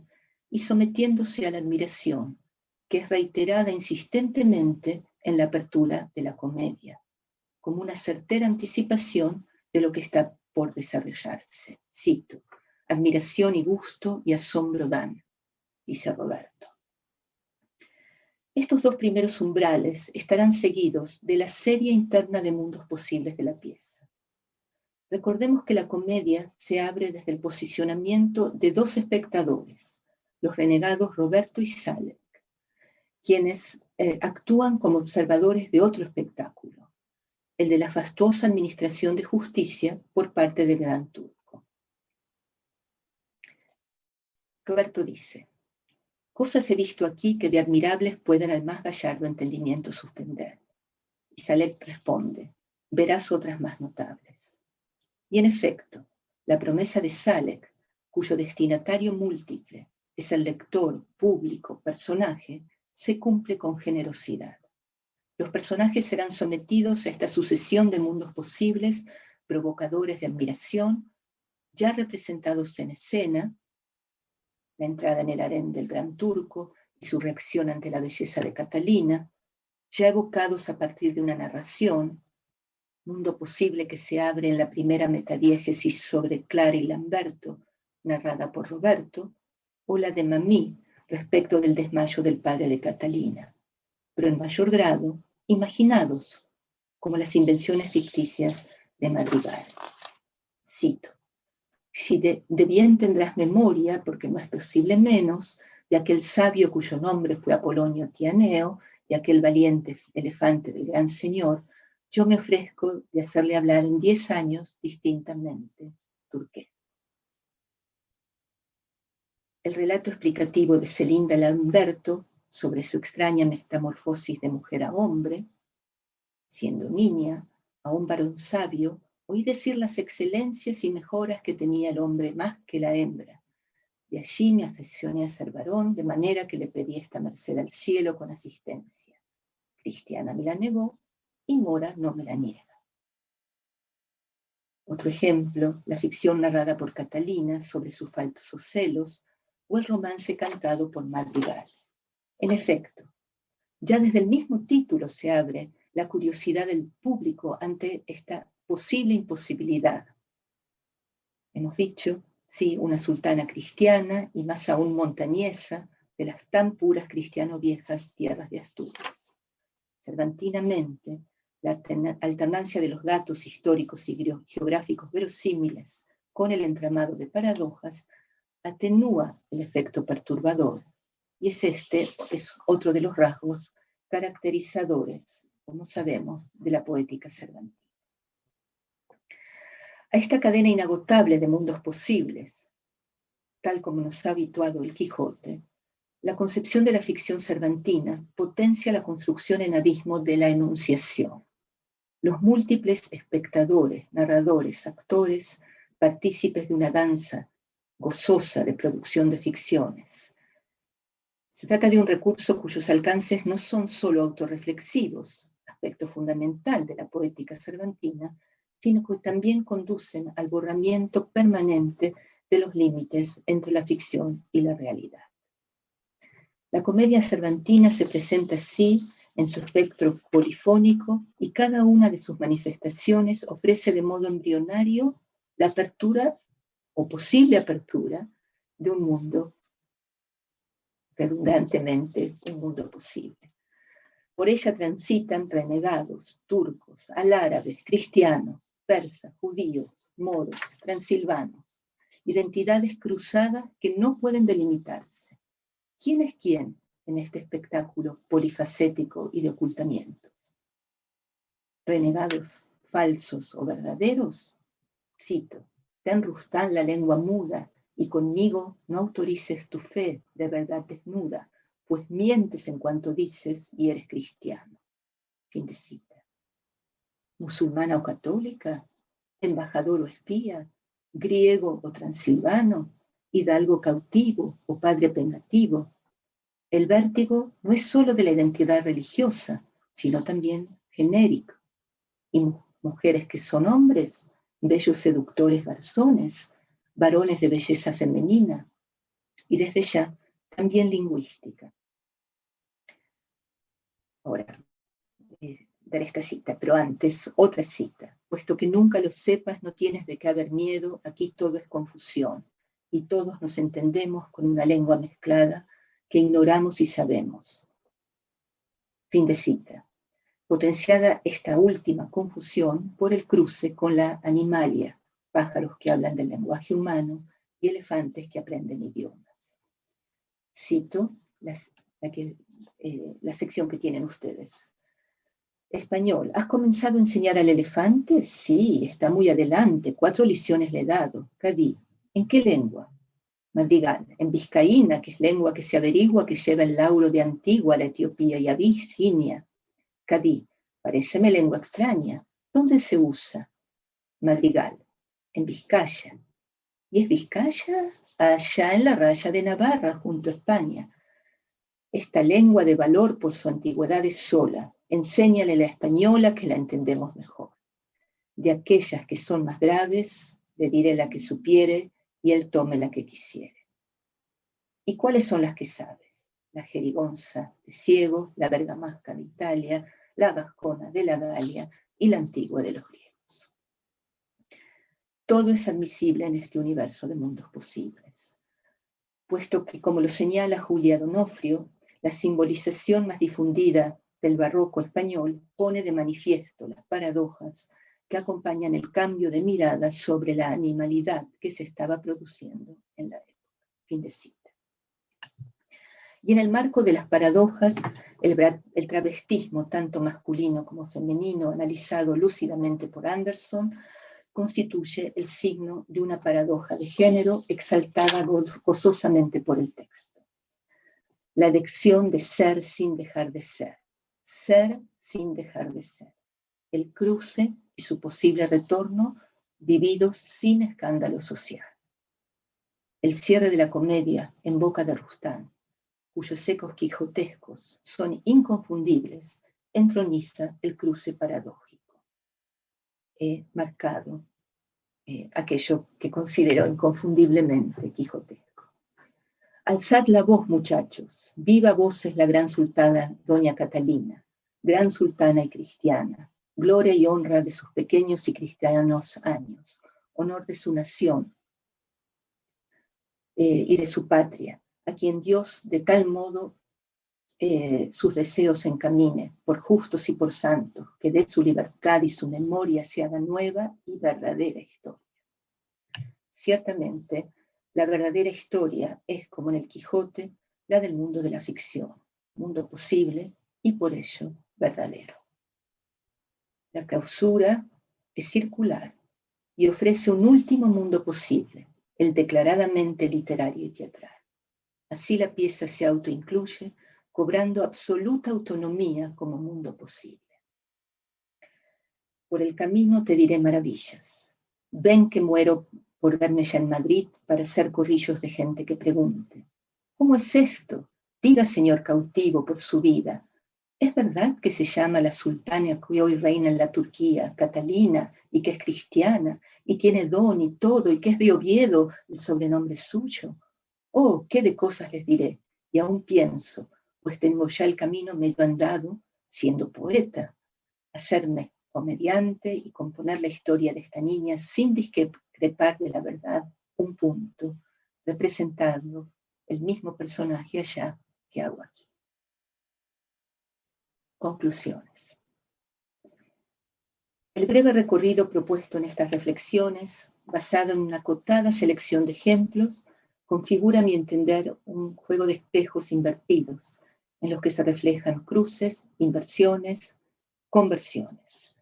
y sometiéndose a la admiración, que es reiterada insistentemente en la apertura de la comedia, como una certera anticipación de lo que está por desarrollarse. Cito: admiración y gusto y asombro dan, dice Roberto. Estos dos primeros umbrales estarán seguidos de la serie interna de mundos posibles de la pieza. Recordemos que la comedia se abre desde el posicionamiento de dos espectadores, los renegados Roberto y Salek, quienes actúan como observadores de otro espectáculo, el de la fastuosa administración de justicia por parte del Gran Turco. Roberto dice: cosas he visto aquí que de admirables pueden al más gallardo entendimiento suspender. Y Salek responde: verás otras más notables. Y en efecto, la promesa de Salek, cuyo destinatario múltiple es el lector, público, personaje, se cumple con generosidad. Los personajes serán sometidos a esta sucesión de mundos posibles, provocadores de admiración, ya representados en escena, la entrada en el harén del Gran Turco y su reacción ante la belleza de Catalina, ya evocados a partir de una narración, mundo posible que se abre en la primera metadiégesis sobre Clara y Lamberto, narrada por Roberto, o la de Mamí respecto del desmayo del padre de Catalina, pero en mayor grado imaginados, como las invenciones ficticias de Madrigal. Cito: si de bien tendrás memoria, porque no es posible menos, de aquel sabio cuyo nombre fue Apolonio Tianeo, y aquel valiente elefante del gran señor, yo me ofrezco de hacerle hablar en 10 años distintamente turqués. El relato explicativo de Celinda Lamberto sobre su extraña metamorfosis de mujer a hombre, siendo niña, a un varón sabio, oí decir las excelencias y mejoras que tenía el hombre más que la hembra. De allí me aficioné a ser varón, de manera que le pedí esta merced al cielo con asistencia. Cristiana me la negó y Mora no me la niega. Otro ejemplo, la ficción narrada por Catalina sobre sus falsos celos o el romance cantado por Madrigal. En efecto, ya desde el mismo título se abre la curiosidad del público ante esta posible imposibilidad. Hemos dicho, sí, una sultana cristiana y más aún montañesa de las tan puras cristiano viejas tierras de Asturias. Cervantinamente, la alternancia de los datos históricos y geográficos verosímiles con el entramado de paradojas atenúa el efecto perturbador, y este es otro de los rasgos caracterizadores, como sabemos, de la poética cervantina. A esta cadena inagotable de mundos posibles, tal como nos ha habituado el Quijote, la concepción de la ficción cervantina potencia la construcción en abismo de la enunciación. Los múltiples espectadores, narradores, actores, partícipes de una danza gozosa de producción de ficciones. Se trata de un recurso cuyos alcances no son solo autorreflexivos, aspecto fundamental de la poética cervantina, sino que también conducen al borramiento permanente de los límites entre la ficción y la realidad. La comedia cervantina se presenta así en su espectro polifónico y cada una de sus manifestaciones ofrece de modo embrionario la apertura o posible apertura de un mundo, redundantemente, un mundo posible. Por ella transitan renegados, turcos, alárabes, cristianos, persas, judíos, moros, transilvanos, identidades cruzadas que no pueden delimitarse. ¿Quién es quién en este espectáculo polifacético y de ocultamiento? ¿Renegados, falsos o verdaderos? Cito, ten Rustán la lengua muda, y conmigo no autorices tu fe de verdad desnuda, pues mientes en cuanto dices y eres cristiano. Fin de cita. ¿Musulmana o católica? ¿Embajador o espía? ¿Griego o transilvano? ¿Hidalgo cautivo o padre pengativo? El vértigo no es solo de la identidad religiosa, sino también genérico. Y mujeres que son hombres, bellos seductores garzones, varones de belleza femenina, y desde ya también lingüística. Ahora, dar esta cita, pero antes otra cita. Puesto que nunca lo sepas, no tienes de qué haber miedo, aquí todo es confusión, y todos nos entendemos con una lengua mezclada que ignoramos y sabemos. Fin de cita. Potenciada esta última confusión por el cruce con la animalia, pájaros que hablan del lenguaje humano y elefantes que aprenden idiomas. Cito la sección que tienen ustedes. Español, ¿has comenzado a enseñar al elefante? Sí, está muy adelante, 4 lecciones le he dado. Cadí, ¿en qué lengua? Madrigal, en vizcaína, que es lengua que se averigua, que lleva el lauro de Antigua, la Etiopía y Abisinia. Cadí, paréceme lengua extraña. ¿Dónde se usa? Madrigal, en Vizcaya. ¿Y es Vizcaya? Allá en la raya de Navarra, junto a España. Esta lengua de valor por su antigüedad es sola. Enséñale la española que la entendemos mejor. De aquellas que son más graves, le diré la que supiere y él tome la que quisiere. ¿Y cuáles son las que sabes? La jerigonza de Ciego, la bergamasca de Italia, la gascona de la Galia y la antigua de los griegos. Todo es admisible en este universo de mundos posibles, puesto que, como lo señala Julia Donofrio, la simbolización más difundida del barroco español pone de manifiesto las paradojas que acompañan el cambio de mirada sobre la animalidad que se estaba produciendo en la época. Fin de cita. Y en el marco de las paradojas, el travestismo, tanto masculino como femenino, analizado lúcidamente por Anderson, constituye el signo de una paradoja de género exaltada gozosamente por el texto. La elección de ser sin dejar de ser sin dejar de ser, el cruce y su posible retorno vividos sin escándalo social. El cierre de la comedia en boca de Rustán, cuyos ecos quijotescos son inconfundibles, entroniza el cruce paradójico. He marcado aquello que considero inconfundiblemente quijotesco. Alzad la voz, muchachos, viva voces la gran sultana doña Catalina, gran sultana y cristiana, gloria y honra de sus pequeños y cristianos años, honor de su nación y de su patria, a quien Dios de tal modo sus deseos encamine, por justos y por santos, que de su libertad y su memoria se haga nueva y verdadera historia. Ciertamente, la verdadera historia es, como en el Quijote, la del mundo de la ficción, mundo posible y por ello verdadero. La clausura es circular y ofrece un último mundo posible, el declaradamente literario y teatral. Así la pieza se autoincluye, cobrando absoluta autonomía como mundo posible. Por el camino te diré maravillas. Ven que muero por verme ya en Madrid para hacer corrillos de gente que pregunte. ¿Cómo es esto? Diga, señor cautivo, por su vida. ¿Es verdad que se llama la sultana que hoy reina en la Turquía, Catalina, y que es cristiana, y tiene don y todo, y que es de Oviedo el sobrenombre suyo? Oh, qué de cosas les diré, y aún pienso, pues tengo ya el camino medio andado, siendo poeta, hacerme comediante y componer la historia de esta niña sin discrepar de la verdad un punto, representando el mismo personaje allá que hago aquí. Conclusiones. El breve recorrido propuesto en estas reflexiones, basado en una acotada selección de ejemplos, configura, a mi entender, un juego de espejos invertidos, en los que se reflejan cruces, inversiones, conversiones.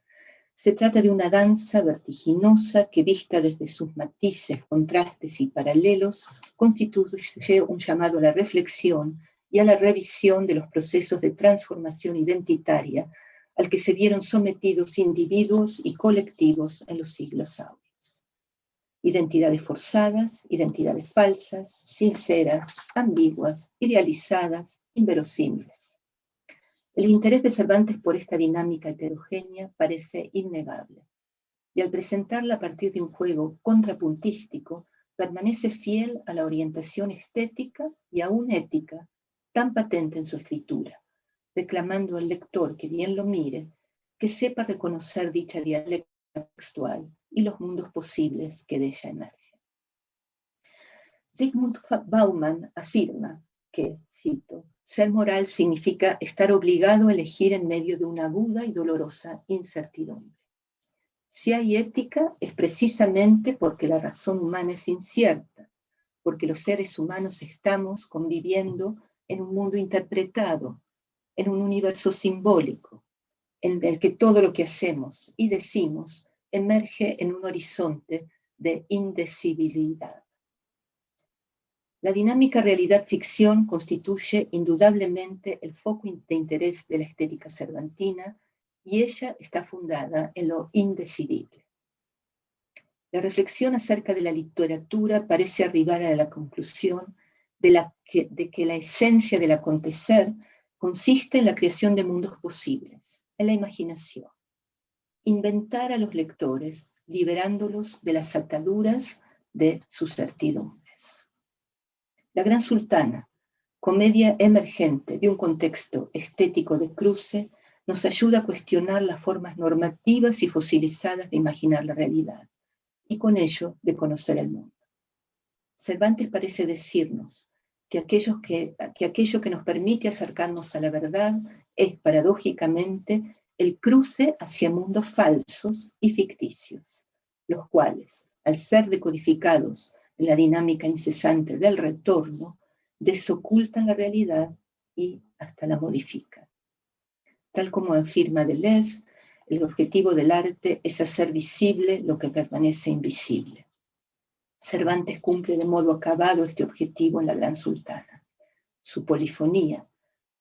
Se trata de una danza vertiginosa que, vista desde sus matices, contrastes y paralelos, constituye un llamado a la reflexión y a la revisión de los procesos de transformación identitaria al que se vieron sometidos individuos y colectivos en los siglos áureos. Identidades forzadas, identidades falsas, sinceras, ambiguas, idealizadas, inverosímiles. El interés de Cervantes por esta dinámica heterogénea parece innegable, y al presentarla a partir de un juego contrapuntístico, permanece fiel a la orientación estética y aún ética tan patente en su escritura, reclamando al lector que bien lo mire, que sepa reconocer dicha dialéctica textual y los mundos posibles que de ella emergen. Zygmunt Bauman afirma que, cito, ser moral significa estar obligado a elegir en medio de una aguda y dolorosa incertidumbre. Si hay ética es precisamente porque la razón humana es incierta, porque los seres humanos estamos conviviendo en un mundo interpretado, en un universo simbólico, en el que todo lo que hacemos y decimos emerge en un horizonte de indecibilidad. La dinámica realidad-ficción constituye indudablemente el foco de interés de la estética cervantina y ella está fundada en lo indecidible. La reflexión acerca de la literatura parece arribar a la conclusión de que la esencia del acontecer consiste en la creación de mundos posibles, en la imaginación. Inventar a los lectores, liberándolos de las ataduras de sus certidumbres. La Gran Sultana, comedia emergente de un contexto estético de cruce, nos ayuda a cuestionar las formas normativas y fosilizadas de imaginar la realidad, y con ello de conocer el mundo. Cervantes parece decirnos que aquello que nos permite acercarnos a la verdad es paradójicamente el cruce hacia mundos falsos y ficticios, los cuales, al ser decodificados en la dinámica incesante del retorno, desocultan la realidad y hasta la modifican. Tal como afirma Deleuze, el objetivo del arte es hacer visible lo que permanece invisible. Cervantes cumple de modo acabado este objetivo en La Gran Sultana. Su polifonía,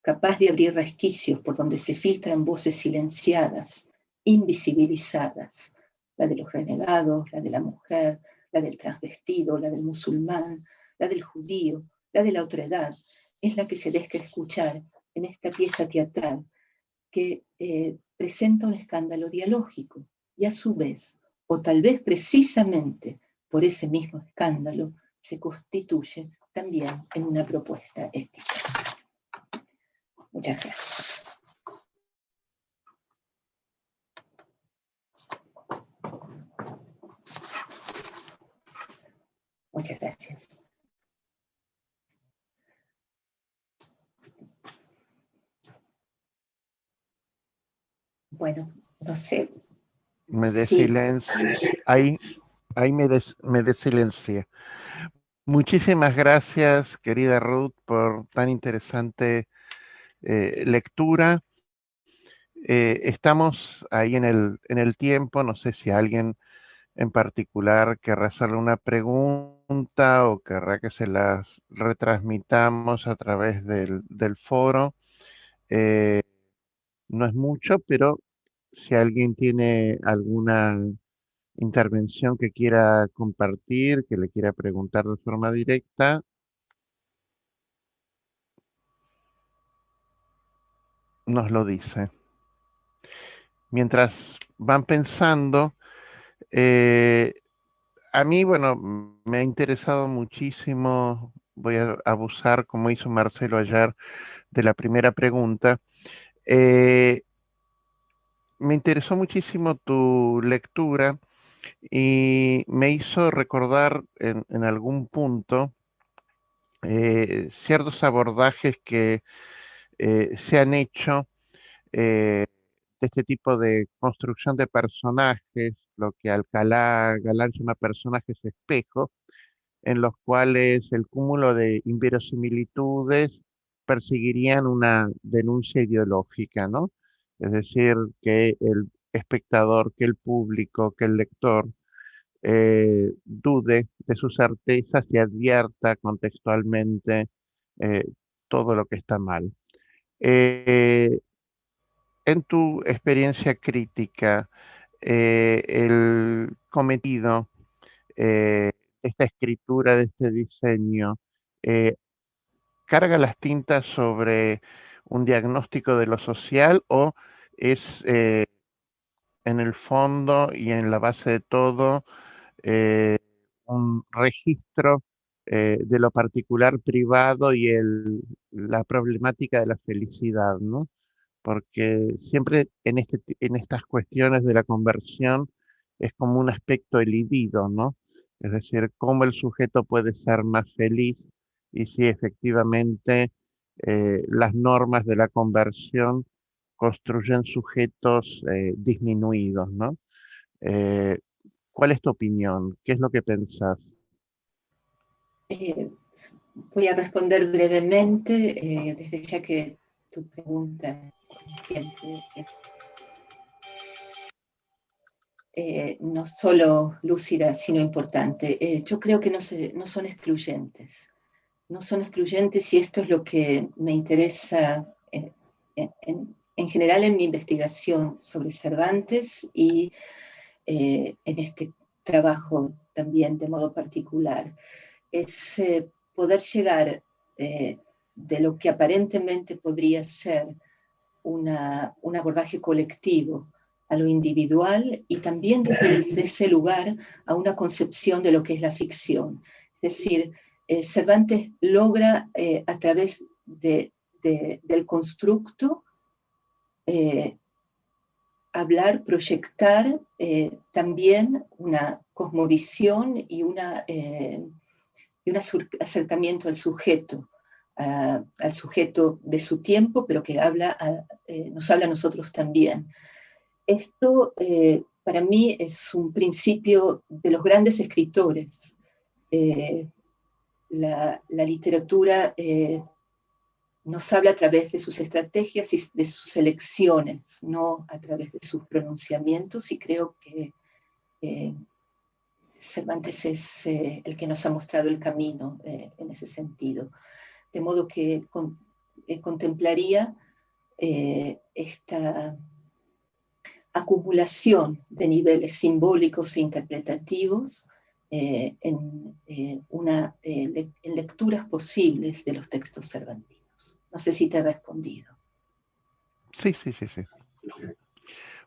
capaz de abrir resquicios por donde se filtran voces silenciadas, invisibilizadas, la de los renegados, la de la mujer, la del transvestido, la del musulmán, la del judío, la de la otredad, es la que se deja escuchar en esta pieza teatral que presenta un escándalo dialógico y a su vez, o tal vez precisamente por ese mismo escándalo, se constituye también en una propuesta ética. Muchas gracias. Muchas gracias. Bueno, no sé. Me Sí. ahí me desilencié. Muchísimas gracias, querida Ruth, por tan interesante lectura. Estamos ahí en el tiempo, no sé si alguien en particular querrá hacerle una pregunta o querrá que se las retransmitamos a través del foro. No es mucho, pero si alguien tiene alguna intervención que quiera compartir, que le quiera preguntar de forma directa, nos lo dice. Mientras van pensando, eh, a mí, bueno, me ha interesado muchísimo, voy a abusar, como hizo Marcelo ayer, de la primera pregunta. Eh, Me interesó muchísimo tu lectura y me hizo recordar en algún punto ciertos abordajes que se han hecho de este tipo de construcción de personajes, lo que Alcalá Galán llama personajes espejo, en los cuales el cúmulo de inverosimilitudes perseguirían una denuncia ideológica, ¿no? Es decir, que el espectador, que el público, que el lector dude de sus certezas y advierta contextualmente eh, todo lo que está mal. Eh, en tu experiencia crítica, el cometido de esta escritura, de este diseño, eh, carga las tintas sobre un diagnóstico de lo social o es en el fondo y en la base de todo eh, un registro de lo particular privado y la problemática de la felicidad, ¿no? Porque siempre en estas cuestiones de la conversión es como un aspecto elidido, ¿no? Es decir, cómo el sujeto puede ser más feliz y si efectivamente las normas de la conversión construyen sujetos disminuidos, ¿no? Eh, ¿Cuál es tu opinión? ¿Qué es lo que pensás? Eh, Voy a responder brevemente, desde ya que tu pregunta, como siempre, es no solo lúcida, sino importante. Yo creo que no son excluyentes. No son excluyentes y esto es lo que me interesa en general en mi investigación sobre Cervantes y en este trabajo también de modo particular. Es poder llegar de lo que aparentemente podría ser un abordaje colectivo a lo individual y también desde ese lugar a una concepción de lo que es la ficción. Es decir, Cervantes logra a través del constructo eh, hablar, proyectar también una cosmovisión y un acercamiento al sujeto de su tiempo, pero que nos habla a nosotros también. Esto para mí es un principio de los grandes escritores. Eh, la literatura nos habla a través de sus estrategias y de sus elecciones, no a través de sus pronunciamientos, y creo que eh, Cervantes es el que nos ha mostrado el camino en ese sentido. De modo que contemplaría esta acumulación de niveles simbólicos e interpretativos en lecturas posibles de los textos cervantinos. No sé si te he respondido. Sí, sí, sí, sí.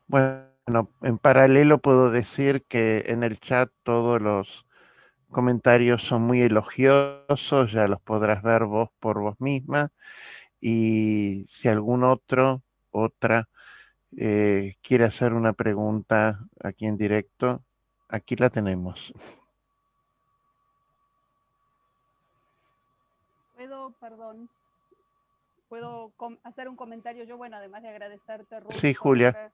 Bueno, en paralelo puedo decir que en el chat todos los comentarios son muy elogiosos, ya los podrás ver vos por vos misma. Y si algún otra, quiere hacer una pregunta aquí en directo, aquí la tenemos. Perdón, puedo hacer un comentario yo, bueno, además de agradecerte, Ruth, Sí, por Julia.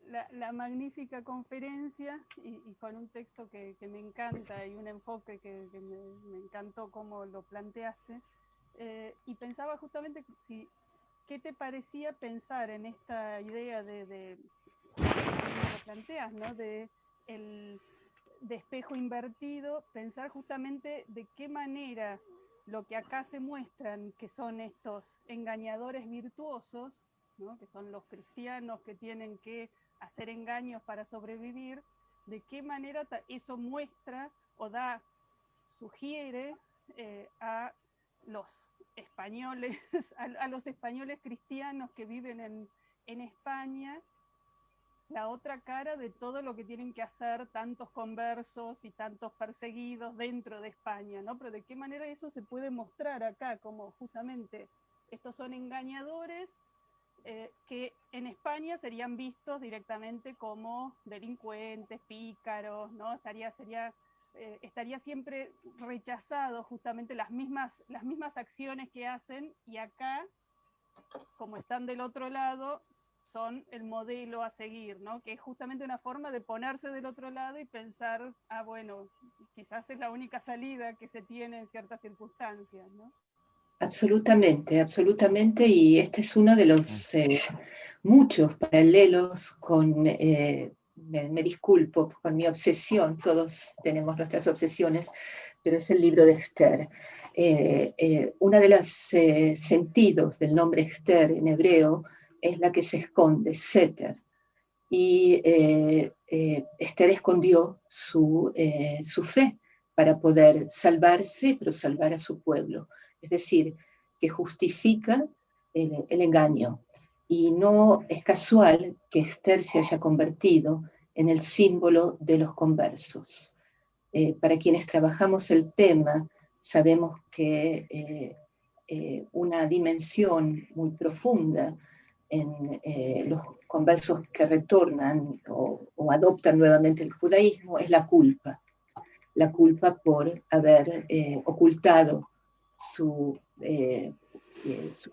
la magnífica conferencia y con un texto que me encanta y un enfoque que me encantó cómo lo planteaste. Y pensaba justamente qué te parecía pensar en esta idea de lo planteas, ¿no? De espejo invertido, pensar justamente de qué manera lo que acá se muestran, que son estos engañadores virtuosos, ¿no? Que son los cristianos que tienen que hacer engaños para sobrevivir, de qué manera eso muestra o sugiere a los españoles, a los españoles cristianos que viven en España, la otra cara de todo lo que tienen que hacer tantos conversos y tantos perseguidos dentro de España, ¿no? Pero de qué manera eso se puede mostrar acá, como justamente estos son engañadores que en España serían vistos directamente como delincuentes, pícaros, ¿no? Estaría siempre rechazado justamente las mismas acciones que hacen, y acá, como están del otro lado, son el modelo a seguir, ¿no? Que es justamente una forma de ponerse del otro lado y pensar, bueno, quizás es la única salida que se tiene en ciertas circunstancias, ¿no? Absolutamente, absolutamente, y este es uno de los muchos paralelos con, me disculpo con mi obsesión, todos tenemos nuestras obsesiones, pero es el libro de Esther. Una de los sentidos del nombre Esther en hebreo es la que se esconde, Seter, y Esther escondió su fe para poder salvarse, pero salvar a su pueblo. Es decir, que justifica el engaño. Y no es casual que Esther se haya convertido en el símbolo de los conversos. Para quienes trabajamos el tema, sabemos que una dimensión muy profunda en los conversos que retornan o adoptan nuevamente el judaísmo es la culpa por haber ocultado su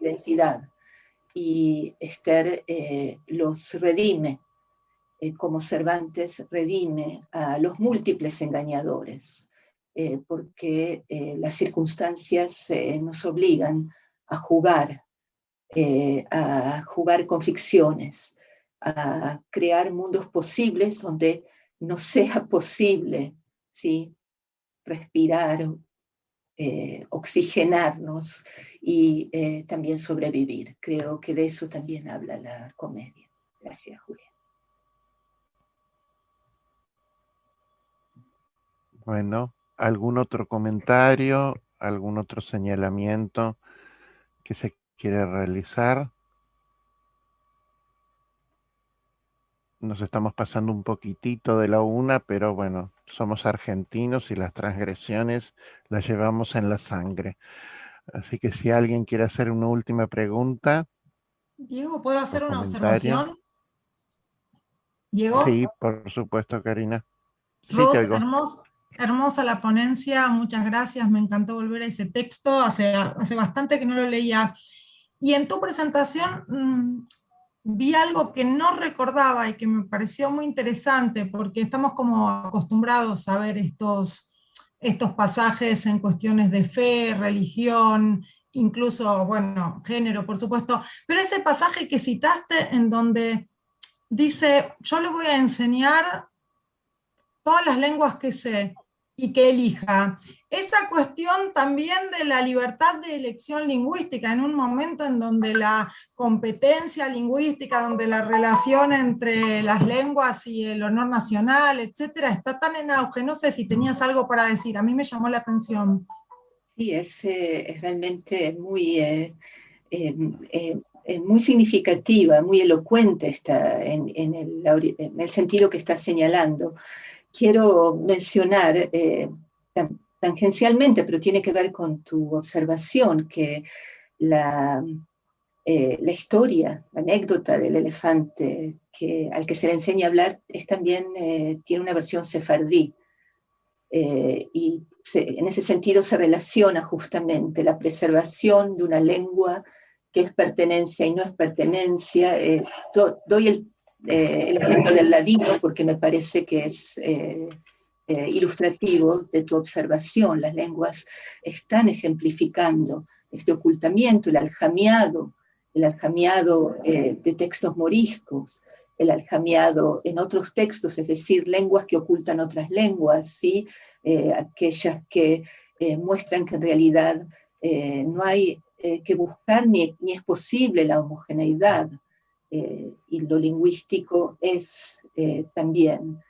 identidad. Y Esther los redime, como Cervantes redime a los múltiples engañadores, porque las circunstancias nos obligan a jugar con ficciones, a crear mundos posibles donde no sea posible, ¿sí?, respirar, oxigenarnos y también sobrevivir. Creo que de eso también habla la comedia. Gracias, Julia. Bueno, ¿algún otro comentario, algún otro señalamiento que se quiere realizar? Nos estamos pasando un poquitito de la una, pero bueno, somos argentinos y las transgresiones las llevamos en la sangre. Así que si alguien quiere hacer una última pregunta Diego, ¿puedo hacer o una comentario. observación? Diego. Sí, por supuesto, Karina. Sí, te Ros, oigo. hermosa la ponencia, muchas gracias, me encantó volver a ese texto, hace bastante que no lo leía. Y en tu presentación vi algo que no recordaba y que me pareció muy interesante, porque estamos como acostumbrados a ver estos pasajes en cuestiones de fe, religión, incluso, bueno, género, por supuesto, pero ese pasaje que citaste en donde dice, yo le voy a enseñar todas las lenguas que sé y que elija. Esa cuestión también de la libertad de elección lingüística, en un momento en donde la competencia lingüística, donde la relación entre las lenguas y el honor nacional, etcétera, está tan en auge. No sé si tenías algo para decir, a mí me llamó la atención. Sí, es realmente muy significativa, muy elocuente está en el sentido que está señalando. Quiero mencionar tangencialmente, pero tiene que ver con tu observación, que la historia, la anécdota del elefante al que se le enseña a hablar es también, tiene una versión sefardí. Y en ese sentido se relaciona justamente la preservación de una lengua que es pertenencia y no es pertenencia. Doy el ejemplo del ladino porque me parece que es ilustrativo de tu observación. Las lenguas están ejemplificando este ocultamiento, el aljamiado de textos moriscos, el aljamiado en otros textos, es decir, lenguas que ocultan otras lenguas, ¿sí? Aquellas que muestran que en realidad no hay que buscar ni es posible la homogeneidad, y lo lingüístico es también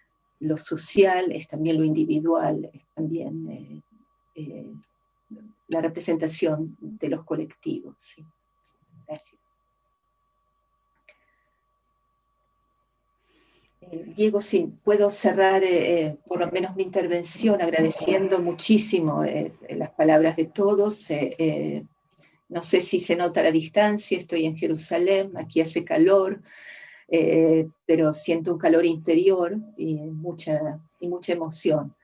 lo social, es también lo individual, es también la representación de los colectivos. ¿Sí? Gracias. Diego, sí, puedo cerrar por lo menos mi intervención agradeciendo muchísimo las palabras de todos. No sé si se nota la distancia, estoy en Jerusalén, aquí hace calor, pero siento un calor interior y mucha emoción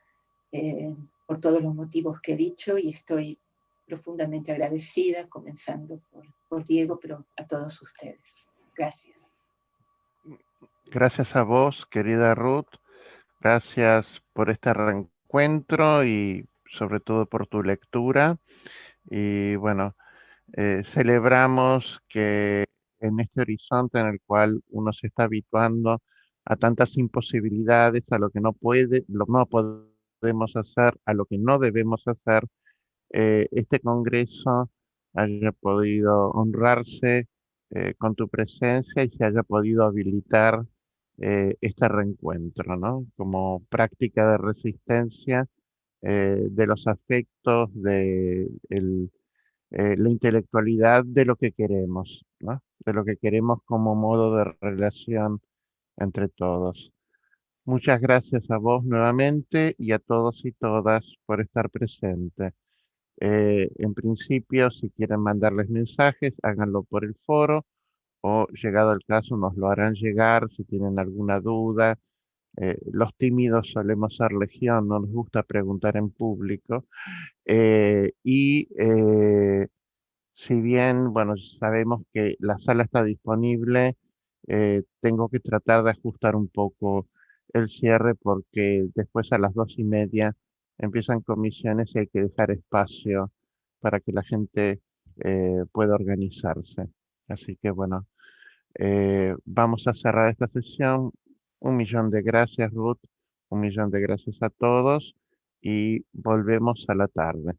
por todos los motivos que he dicho, y estoy profundamente agradecida, comenzando por Diego, pero a todos ustedes. Gracias. Gracias a vos, querida Ruth. Gracias por este reencuentro encuentro y sobre todo por tu lectura. Y bueno, celebramos que en este horizonte en el cual uno se está habituando a tantas imposibilidades, a lo que no puede, lo no podemos hacer, a lo que no debemos hacer, este Congreso haya podido honrarse con tu presencia y se haya podido habilitar este reencuentro, ¿no? Como práctica de resistencia de los afectos, de la intelectualidad de lo que queremos, ¿no? De lo que queremos como modo de relación entre todos. Muchas gracias a vos nuevamente y a todos y todas por estar presentes. En principio, si quieren mandarles mensajes, háganlo por el foro o, llegado el caso, nos lo harán llegar si tienen alguna duda. Los tímidos solemos ser legión, no nos gusta preguntar en público. Si bien, bueno, sabemos que la sala está disponible, tengo que tratar de ajustar un poco el cierre porque después a las 2:30 empiezan comisiones y hay que dejar espacio para que la gente pueda organizarse. Así que bueno, vamos a cerrar esta sesión. 1.000.000 de gracias, Ruth. 1.000.000 de gracias a todos y volvemos a la tarde.